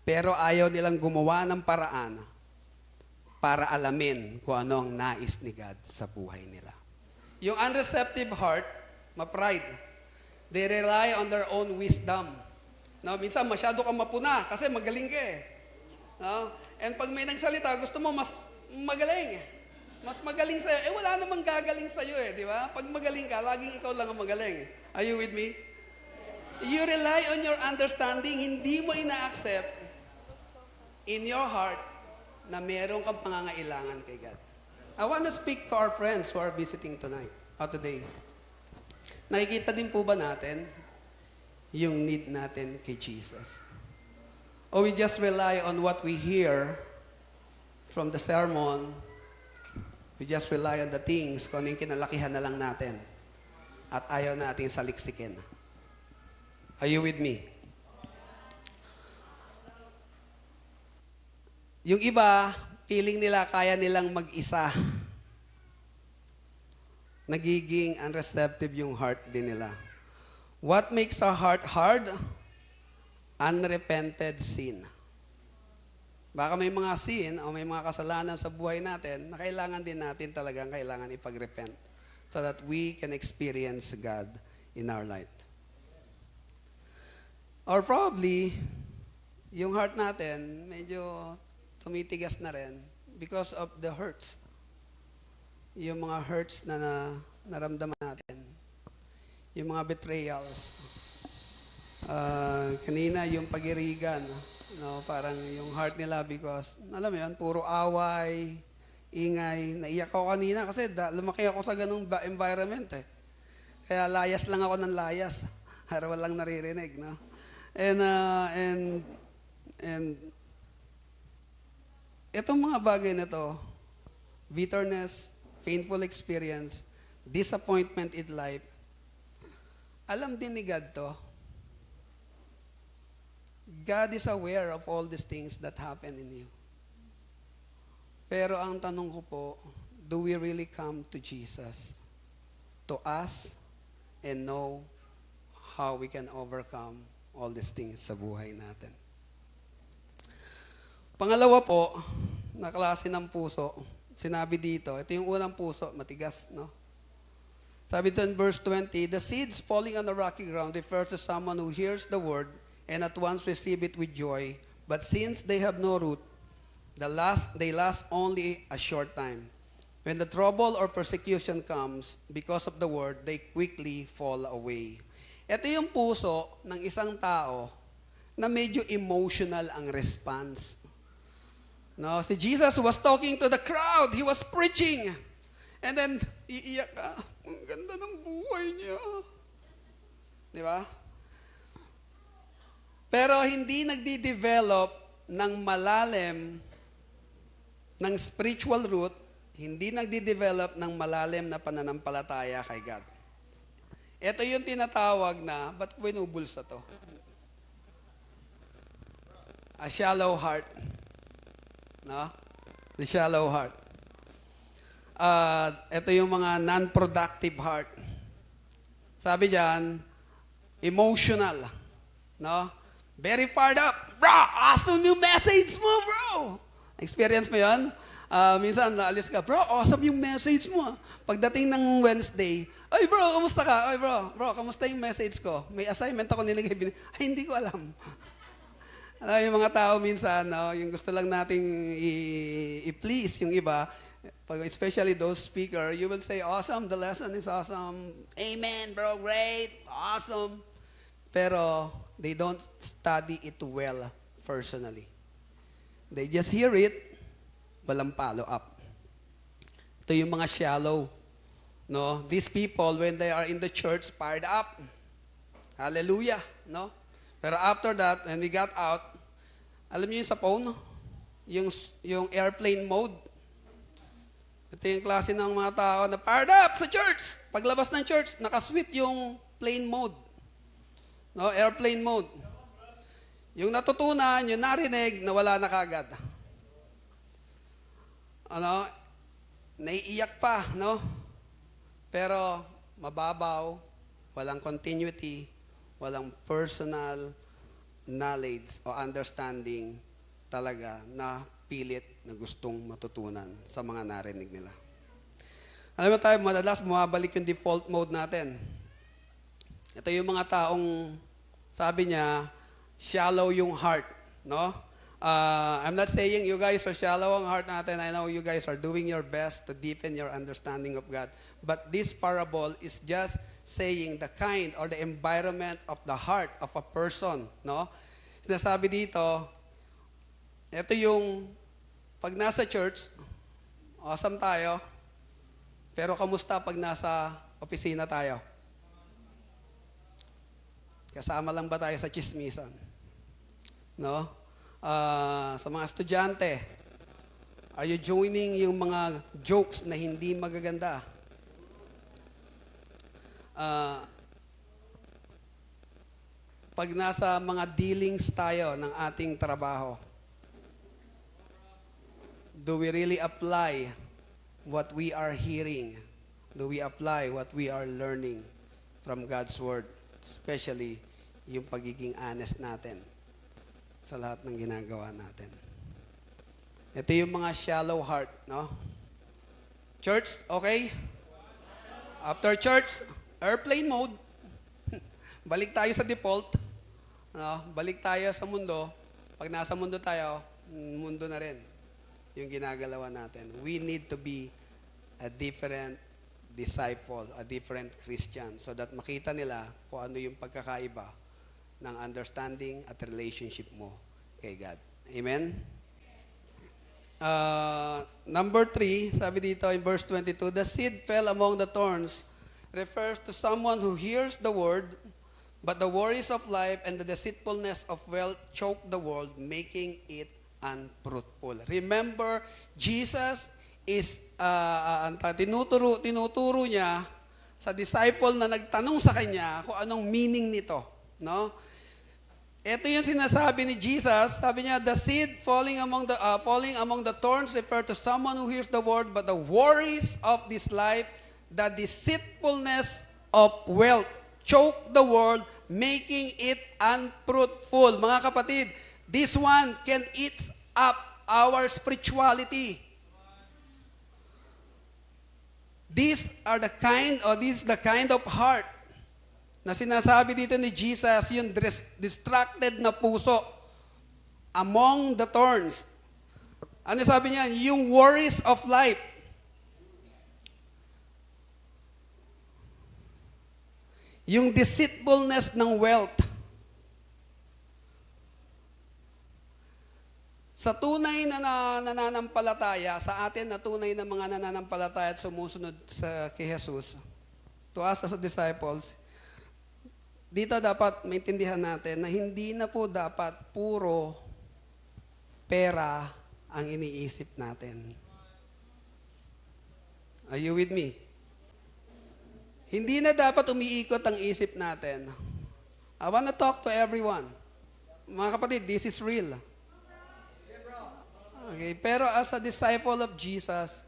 Pero ayaw nilang gumawa ng paraan para alamin kung ano ang nais ni God sa buhay nila. Yung unreceptive heart, ma-pride. They rely on their own wisdom. No, minsan masyado kang mapuna kasi magaling ka eh. No? And pag may nagsalita, gusto mo mas magaling. Mas magaling sa'yo. Wala namang gagaling sa'yo eh, di ba? Pag magaling ka, laging ikaw lang ang magaling. Are you with me? You rely on your understanding. Hindi mo ina-accept in your heart na meron kang pangangailangan kay God. I want to speak to our friends who are visiting tonight or today. Nakikita din po ba natin yung need natin kay Jesus? Or we just rely on what we hear from the sermon. We just rely on the things kung ano yung kinalakihan na lang natin. At ayaw natin saliksikin. Are you with me? Yung iba, feeling nila kaya nilang mag-isa. Nagiging unreceptive yung heart din nila. What makes our heart hard? Unrepented sin. Baka may mga sin o may mga kasalanan sa buhay natin na kailangan din natin talagang kailangan ipag-repent so that we can experience God in our life. Or probably, yung heart natin medyo tumitigas na rin because of the hurts. Yung mga hurts na naramdaman natin. Yung mga betrayals. Kanina yung pag-irigan, no, parang yung heart nila because, alam mo yun, puro away, ingay. Naiyak ako kanina kasi lumaki ako sa ganung environment eh. Kaya layas lang ako ng layas. Para walang naririnig, no? And itong mga bagay na to, bitterness, painful experience, disappointment in life, alam din ni God to. God is aware of all these things that happen in you. Pero ang tanong ko po, do we really come to Jesus to ask and know how we can overcome all these things sa buhay natin? Pangalawa po, na klase ng puso, sinabi dito, ito yung unang puso, matigas, no? Sabi dito in verse 20, the seeds falling on the rocky ground refers to someone who hears the word and at once receive it with joy. But since they have no root, they last only a short time. When the trouble or persecution comes because of the word, they quickly fall away. Ito yung puso ng isang tao na medyo emotional ang response. No, si Jesus was talking to the crowd. He was preaching. And then, iiyak ka. Ang ganda ng buhay niya. Di ba? Pero hindi nagdi-develop ng malalim ng spiritual root, hindi nagdi-develop ng malalim na pananampalataya kay God. Ito yung tinatawag na, ba't binubulsa to? A shallow heart. No? The shallow heart. Ito yung mga non-productive heart. Sabi diyan, emotional. No? Very fired up. Bro, awesome yung message mo, bro. Experience mo yun? Minsan, naalis ka, bro, awesome yung message mo. Pagdating ng Wednesday, ay bro, kamusta ka? Ay bro, kamusta yung message ko? May assignment ako nilagay. Ay, hindi ko alam. Yung mga tao minsan, no, yung gusto lang nating i-please yung iba, especially those speaker, you will say, awesome, the lesson is awesome. Amen, bro, great, awesome. Pero they don't study it well personally. They just hear it, walang follow up. Ito yung mga shallow. No? These people, when they are in the church, fired up. Hallelujah. No? Pero after that, when we got out, alam niyo yung sa phone? Yung airplane mode. Ito yung klase ng mga tao na fired up sa church. Paglabas ng church, nakasweet yung plane mode. No? Airplane mode. Yung natutunan, yung narinig, nawala na kagad. Ano? Naiiyak pa, no? Pero mababaw, walang continuity, walang personal knowledge o understanding talaga na pilit na gustong matutunan sa mga narinig nila. Alam mo tayo, madalas bumabalik yung default mode natin. Ito yung mga taong, sabi niya, shallow yung heart, no? I'm not saying you guys are shallow ang heart natin. I know you guys are doing your best to deepen your understanding of God. But this parable is just saying the kind or the environment of the heart of a person, no? Sinasabi dito, ito yung pag nasa church, awesome tayo, pero kamusta pag nasa opisina tayo? Kasama lang ba tayo sa chismisan? No? Sa mga estudyante, are you joining yung mga jokes na hindi magaganda? Pag nasa mga dealings tayo ng ating trabaho, do we really apply what we are hearing? Do we apply what we are learning from God's Word? Especially yung pagiging honest natin sa lahat ng ginagawa natin. Ito yung mga shallow heart, no? Church, okay? After church, airplane mode. Balik tayo sa default. No? Balik tayo sa mundo. Pag nasa mundo tayo, mundo na rin yung ginagalawan natin. We need to be a different disciple, a different Christian, so that makita nila kung ano yung pagkakaiba ng understanding at relationship mo kay God. Amen? Number 3, sabi dito in verse 22, the seed fell among the thorns refers to someone who hears the word, but the worries of life and the deceitfulness of wealth choke the world, making it unfruitful. Remember, Jesus is, tinuturo niya sa disciple na nagtanong sa kanya kung anong meaning nito. No? Ito yung sinasabi ni Jesus. Sabi niya, the seed falling among the thorns refer to someone who hears the word, but the worries of this life, the deceitfulness of wealth, choke the world, making it unfruitful. Mga kapatid, this one can eat up our spirituality. This is the kind of heart na sinasabi dito ni Jesus, yung distracted na puso among the thorns. Ano sabi niya? Yung worries of life. Yung deceitfulness ng wealth. Sa tunay na nananampalataya, sa atin na tunay na mga nananampalataya at sumusunod kay Jesus, to us as disciples, dito dapat maintindihan natin na hindi na po dapat puro pera ang iniisip natin. Are you with me? Hindi na dapat umiikot ang isip natin. I want to talk to everyone. Mga kapatid, this is real. Okay, pero as a disciple of Jesus,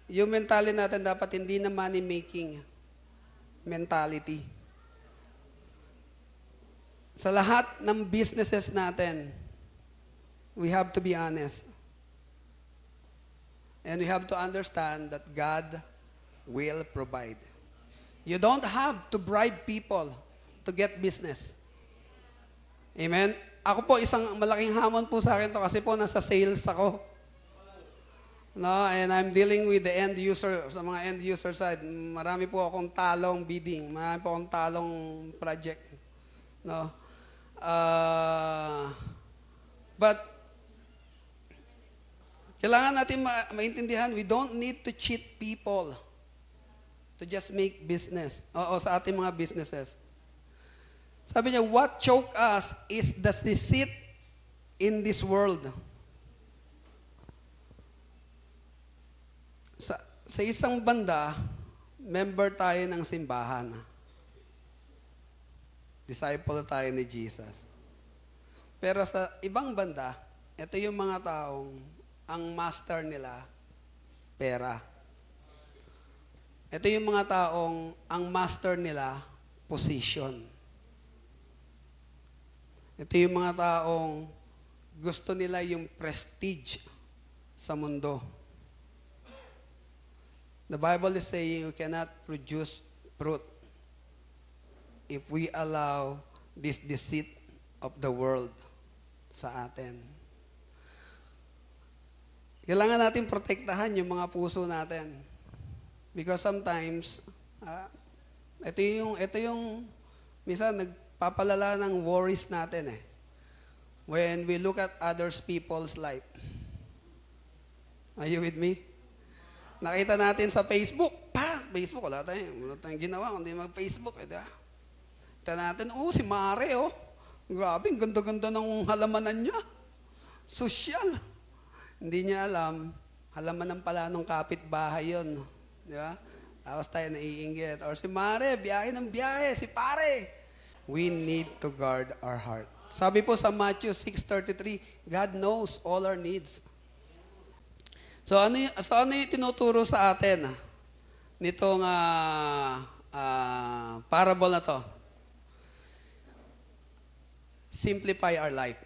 yung mentality natin dapat hindi na money-making mentality. Sa lahat ng businesses natin, we have to be honest. And we have to understand that God will provide. You don't have to bribe people to get business. Amen? Ako po, isang malaking hamon po sa akin to kasi po nasa sales ako. No, and I'm dealing with the end user, sa mga end user side. Marami po akong talong bidding. Marami po akong talong project. No? But, kailangan natin maintindihan, we don't need to cheat people to just make business. O sa ating mga businesses. Sabi niya, what choke us is the deceit in this world. Sa isang banda, member tayo ng simbahan. Disciple tayo ni Jesus. Pero sa ibang banda, ito yung mga taong ang master nila, pera. Ito yung mga taong ang master nila, position. Ito yung mga taong gusto nila yung prestige sa mundo. The Bible is saying you cannot produce fruit if we allow this deceit of the world sa atin. Kailangan natin protektahan yung mga puso natin. Because sometimes, ito yung minsan nagpapalala ng worries natin eh. When we look at others people's life. Are you with me? Nakita natin sa Facebook, Facebook, wala tayong ginawa, kundi mag-Facebook. Kita natin, si Mare, grabe, ang ganda-ganda ng halamanan niya. Sosyal. Hindi niya alam, halamanan pala ng kapitbahay yun. Di ba? Tapos tayo naiinggit. Or si Mare, biyahe ng biyahe, si Pare. We need to guard our heart. Sabi po sa Matthew 6:33, God knows all our needs. So ano yung tinuturo sa atin nitong parable na to? Simplify our life.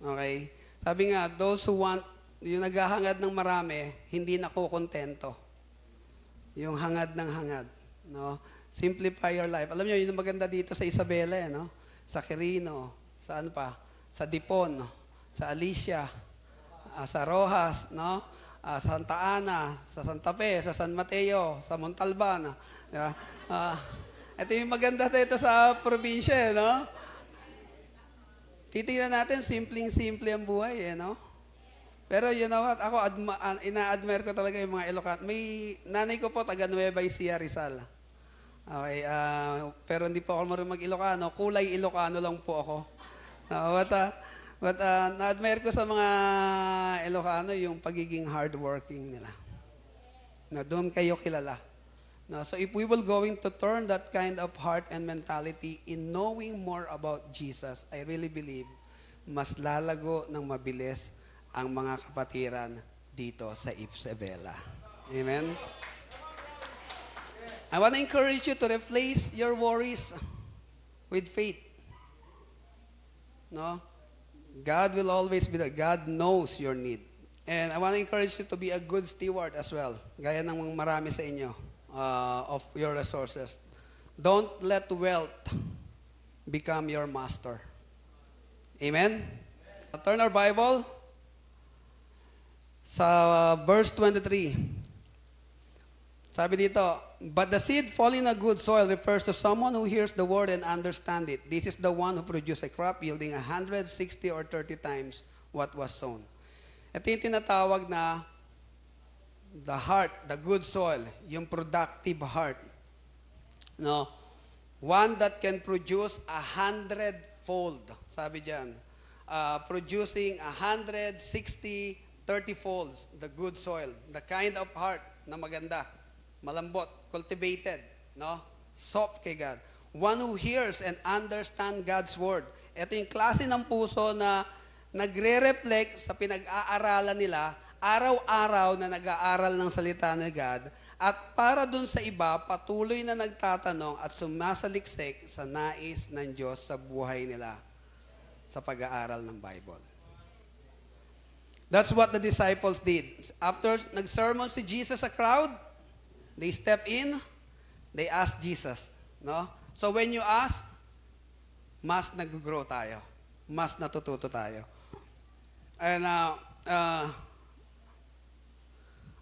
Okay? Sabi nga, those who want, yung naghahangad ng marami, hindi nakukontento. Yung hangad ng hangad. No? Simplify your life. Alam niyo, yun ang maganda dito sa Isabela, no? Sa Quirino, saan pa? Sa Dipon, sa Alicia, sa Rojas, no? Santa Ana, sa Santa Fe, sa San Mateo, sa Montalban. Diba? Ito yung maganda dito sa probinsya, no? Titingnan natin, simpleng-simple ang buhay, no? Pero you know what? Ako, ina-admire ko talaga yung mga Ilocano. May nanay ko po, taga Nueva Ecija, Rizal. Okay, pero hindi po ako marunong mag-Ilocano. Kulay Ilocano lang po ako. No, But na-admire ko sa mga Ilocano yung pagiging hardworking nila. No, doon kayo kilala. No, so if we will going to turn that kind of heart and mentality in knowing more about Jesus, I really believe mas lalago ng mabilis ang mga kapatiran dito sa Isabela. Amen? I want to encourage you to replace your worries with faith. No? God will always be there. God knows your need. And I want to encourage you to be a good steward as well. Gaya ng marami sa inyo of your resources. Don't let wealth become your master. Amen? Turn our Bible sa verse 23. Sabi dito, but the seed falling in a good soil refers to someone who hears the word and understands it. This is the one who produces a crop yielding 160 or 30 times what was sown. Ito yung tinatawag na the heart, the good soil, yung productive heart. No? One that can produce 100-fold. Sabi dyan, producing 160, 30 folds, the good soil, the kind of heart na maganda. Malambot. cultivated, no? Soft kay God. One who hears and understands God's word. Ito yung klase ng puso na nagre-reflect sa pinag-aaralan nila, araw-araw na nag-aaral ng salita ng God, at para dun sa iba, patuloy na nagtatanong at sumasaliksik sa nais ng Diyos sa buhay nila sa pag-aaral ng Bible. That's what the disciples did. After nag-sermon si Jesus sa crowd, they step in, they ask Jesus. No? So when you ask, mas nag-grow tayo. Mas natututo tayo. And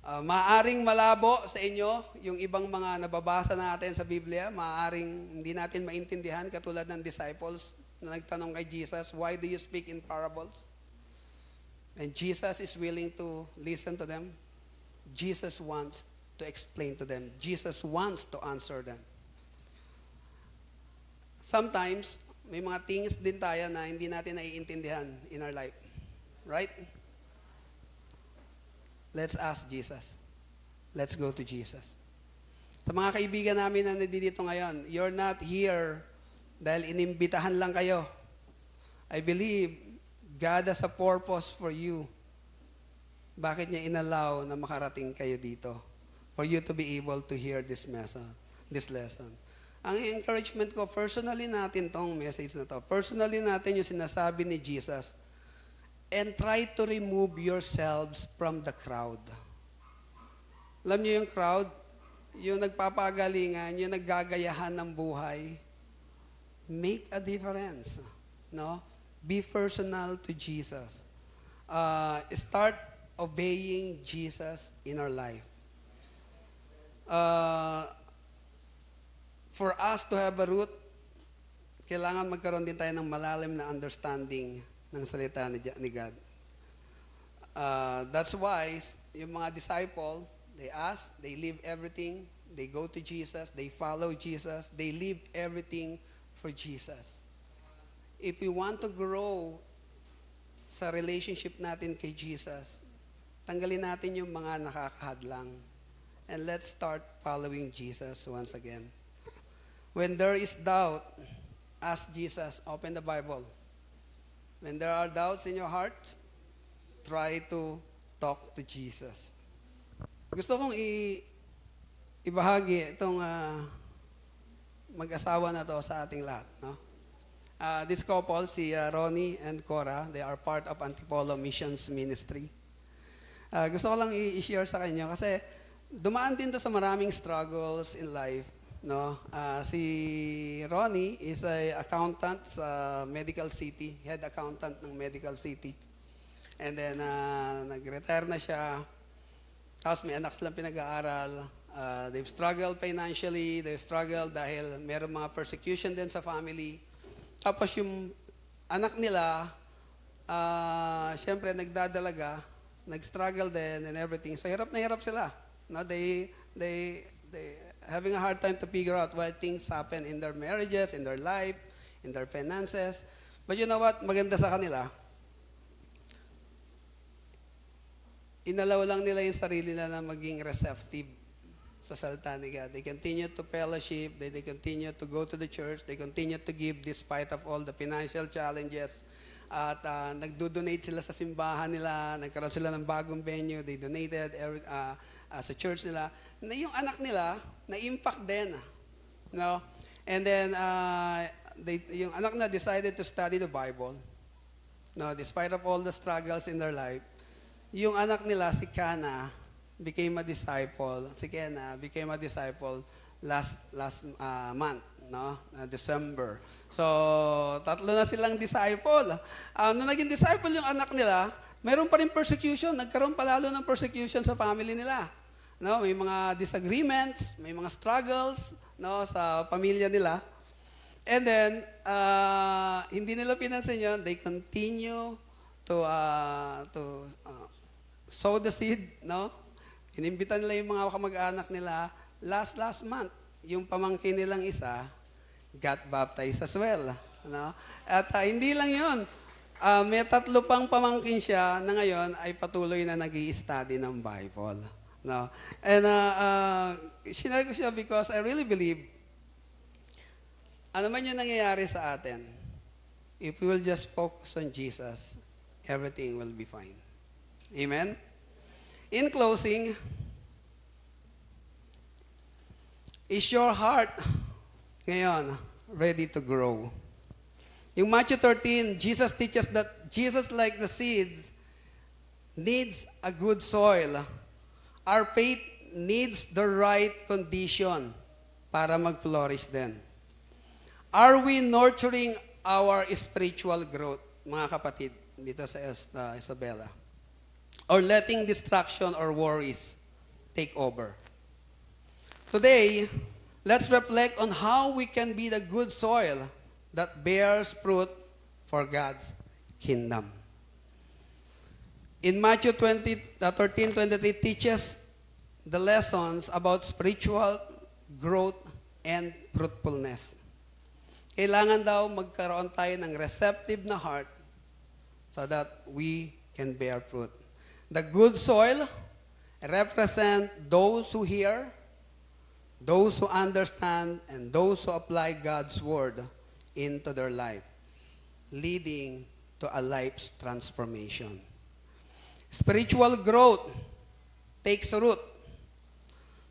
maaring malabo sa inyo yung ibang mga nababasa natin sa Biblia, maaring hindi natin maintindihan katulad ng disciples na nagtanong kay Jesus, why do you speak in parables? And Jesus is willing to listen to them. Jesus wants to explain to them. Jesus wants to answer them. Sometimes, may mga things din tayo na hindi natin naiintindihan in our life. Right? Let's ask Jesus. Let's go to Jesus. Sa mga kaibigan namin na nandito ngayon, you're not here dahil inimbitahan lang kayo. I believe God has a purpose for you. Bakit niya inallow na makarating kayo dito? For you to be able to hear this lesson. Ang encouragement ko, personally natin tong message na to. Personally natin yung sinasabi ni Jesus. And try to remove yourselves from the crowd. Alam niyo yung crowd? Yung nagpapagalingan, yung naggagayahan ng buhay. Make a difference. No? Be personal to Jesus. Start obeying Jesus in our life. For us to have a root, kailangan magkaroon din tayo ng malalim na understanding ng salita ni God. That's why, yung mga disciple, they ask, they leave everything, they go to Jesus, they follow Jesus, they leave everything for Jesus. If we want to grow sa relationship natin kay Jesus, tanggalin natin yung mga nakakahadlang. And let's start following Jesus once again. When there is doubt, ask Jesus, open the Bible. When there are doubts in your heart, try to talk to Jesus. Gusto kong ibahagi itong mag-asawa na to sa ating lahat. No? This couple, si Ronnie and Cora, they are part of Antipolo Missions Ministry. Gusto ko lang i-share sa kanyo kasi dumaan din to sa maraming struggles in life. No, si Ronnie is a accountant sa Medical City, head accountant ng Medical City. And then nag-retire na siya. Tapos may anak silang pinag-aaral. They've struggled financially, they've struggled dahil meron mga persecution din sa family. Tapos yung anak nila, syempre nagdadalaga, nag-struggle din and everything. So hirap na hirap sila. No, they having a hard time to figure out why things happen in their marriages, in their life, in their finances. But you know what? Maganda sa kanila. Inalaw lang nila yung sarili nila na maging receptive sa salita ni God. They continue to fellowship, they continue to go to the church, they continue to give despite of all the financial challenges. At nagdo-donate sila sa simbahan nila, nagkaroon sila ng bagong venue, they donated sa church nila. Na yung anak nila, na-impact din. No? And then, yung anak na decided to study the Bible. No, despite of all the struggles in their life, yung anak nila, si Kana, became a disciple. Si Kena became a disciple last month, no? December. So, tatlo na silang disciple. Nung naging disciple yung anak nila, mayroon pa rin persecution. Nagkaroon pa lalo ng persecution sa family nila. No, may mga disagreements, may mga struggles, no, sa pamilya nila. And then, hindi nila pinansin yun. They continue to sow the seed, no? Inimbitan nila yung mga kamag-anak nila last month. Yung pamangkin nilang isa got baptized as well. No? At hindi lang yun. May 3 pang pamangkin siya na ngayon ay patuloy na nag-i-study ng Bible. No. And sinare ko siya because I really believe ano man yung nangyayari sa atin, if we will just focus on Jesus, everything will be fine. Amen? In closing, is your heart ngayon ready to grow? In Matthew 13, Jesus teaches that Jesus, like the seeds, needs a good soil. Our faith needs the right condition para mag-flourish din. Are we nurturing our spiritual growth, mga kapatid, dito sa Isabela? Or letting distraction or worries take over? Today, let's reflect on how we can be the good soil that bears fruit for God's kingdom. In Matthew 13:23 teaches the lessons about spiritual growth and fruitfulness. Kailangan daw magkaroon tayo ng receptive na heart so that we can bear fruit. The good soil represent those who hear, those who understand, and those who apply God's word into their life, leading to a life's transformation. Spiritual growth takes root.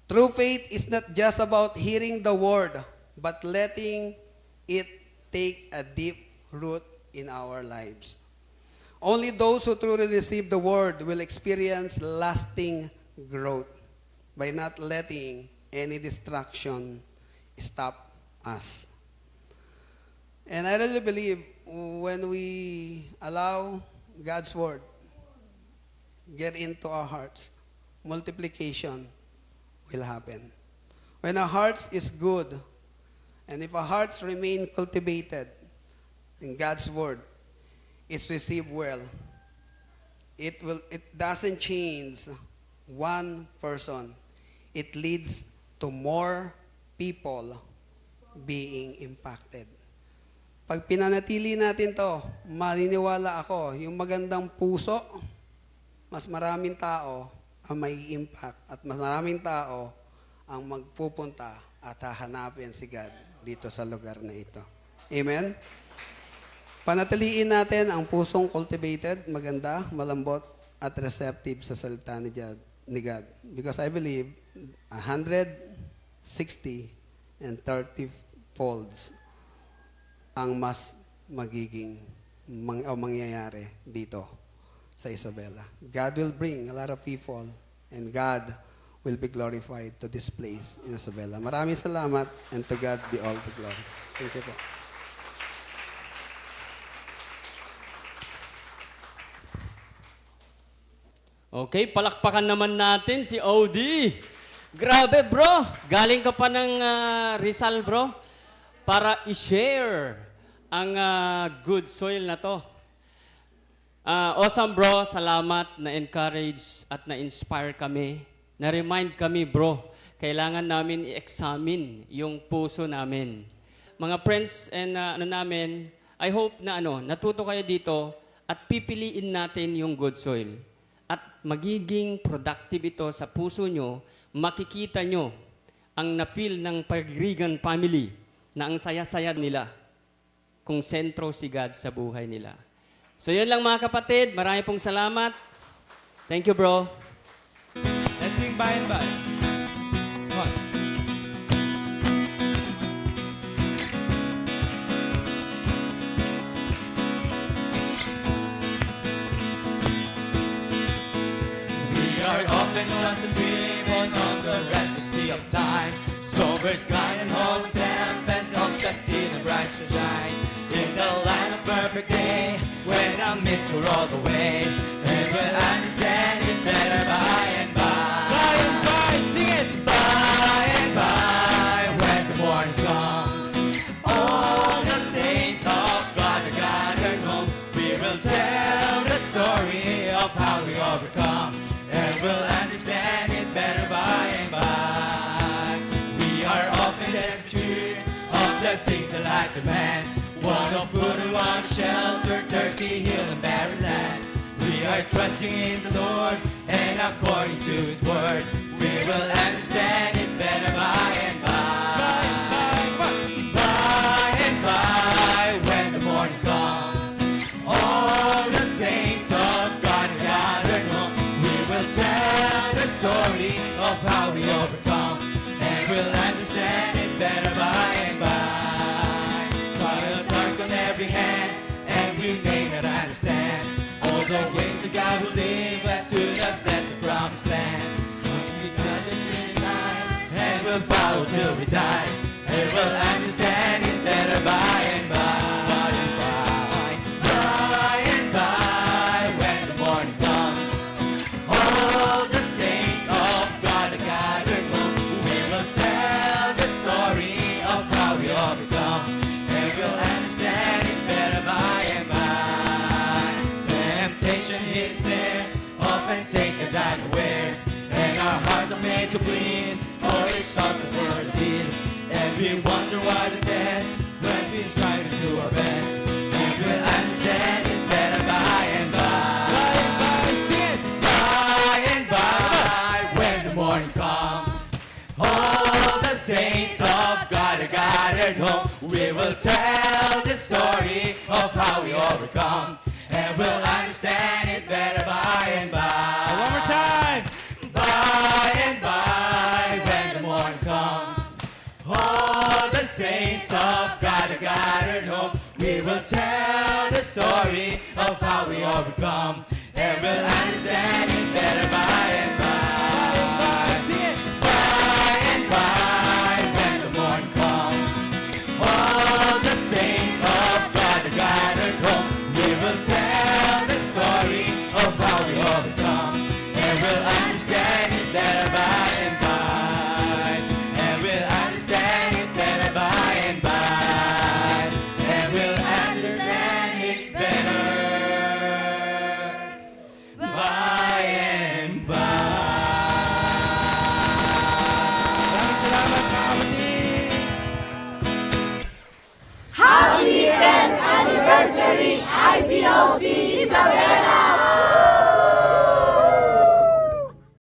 True faith is not just about hearing the word, but letting it take a deep root in our lives. Only those who truly receive the word will experience lasting growth by not letting any distraction stop us. And I really believe when we allow God's word get into our hearts, multiplication will happen. When our hearts is good, and if our hearts remain cultivated in God's word, it's received well. It doesn't change one person. It leads to more people being impacted. Pag pinanatili natin to, maniniwala ako, yung magandang puso, mas maraming tao ang may impact at mas maraming tao ang magpupunta at hahanapin si God dito sa lugar na ito. Amen? Panatiliin natin ang pusong cultivated, maganda, malambot, at receptive sa salita ni God. Because I believe 160 and 30 folds ang mas magiging mangyayari dito sa Isabela. God will bring a lot of people and God will be glorified to this place in Isabela. Maraming salamat and to God be all the glory. Thank you po. Okay, palakpakan naman natin si OD. Grabe bro, galing ka pa ng Rizal bro para i-share ang good soil na to. Awesome bro, salamat, na-encourage at na-inspire kami. Na-remind kami bro, kailangan namin i-examine yung puso namin. Mga friends and namin, I hope na natuto kayo dito at pipiliin natin yung good soil. At magiging productive ito sa puso nyo, makikita nyo ang na-feel ng Pagirigan family na ang saya-saya nila kung sentro si God sa buhay nila. So yun lang mga kapatid, marami pong salamat. Thank you bro. Let's sing by and by. Come on. We are often concentrating on the restless of time. Sober skies and holy tempest of succeed and bright sunshine. In the light of perfect day, when I miss her all the way, and we'll understand it better by and by. By and by, sing it! By and by, when the morning comes, all the saints of God are gathered home. We will tell the story of how we overcome, and we'll understand it better by and by. We are often destitute of the things that life demands. One of food and one of shelter, thirsty hills and barren lands. We are trusting in the Lord and according to His word, we will understand it better by and by. By and by, when the morning comes, all the saints of God are gathered home. We will tell the story of how we overcome, and we'll understand it better by and by. Trials dark on every hand, and we may not understand all the ways that God will lead us to the blessed promised land. We got this in His eyes, and we'll follow till we die, and we'll understand it better by and by. By and by, when the morning comes, all the saints of God are gathered home. We will tell the story of how we overcome, and we'll understand it better by and by. Temptation hits snares, often take us unawares, and our hearts are made to bleed for each other's word is healed. And we wonder why the test when we try to do our best, and we'll understand it better by and by. By and by, when the morning comes, all the saints of God are gathered home. We will tell the story of how we overcome, and we'll understand it better by and by. One more time. By and by, when the morning comes, all the saints of God are gathered home. We will tell the story of how we overcome, and we'll understand it better by and by.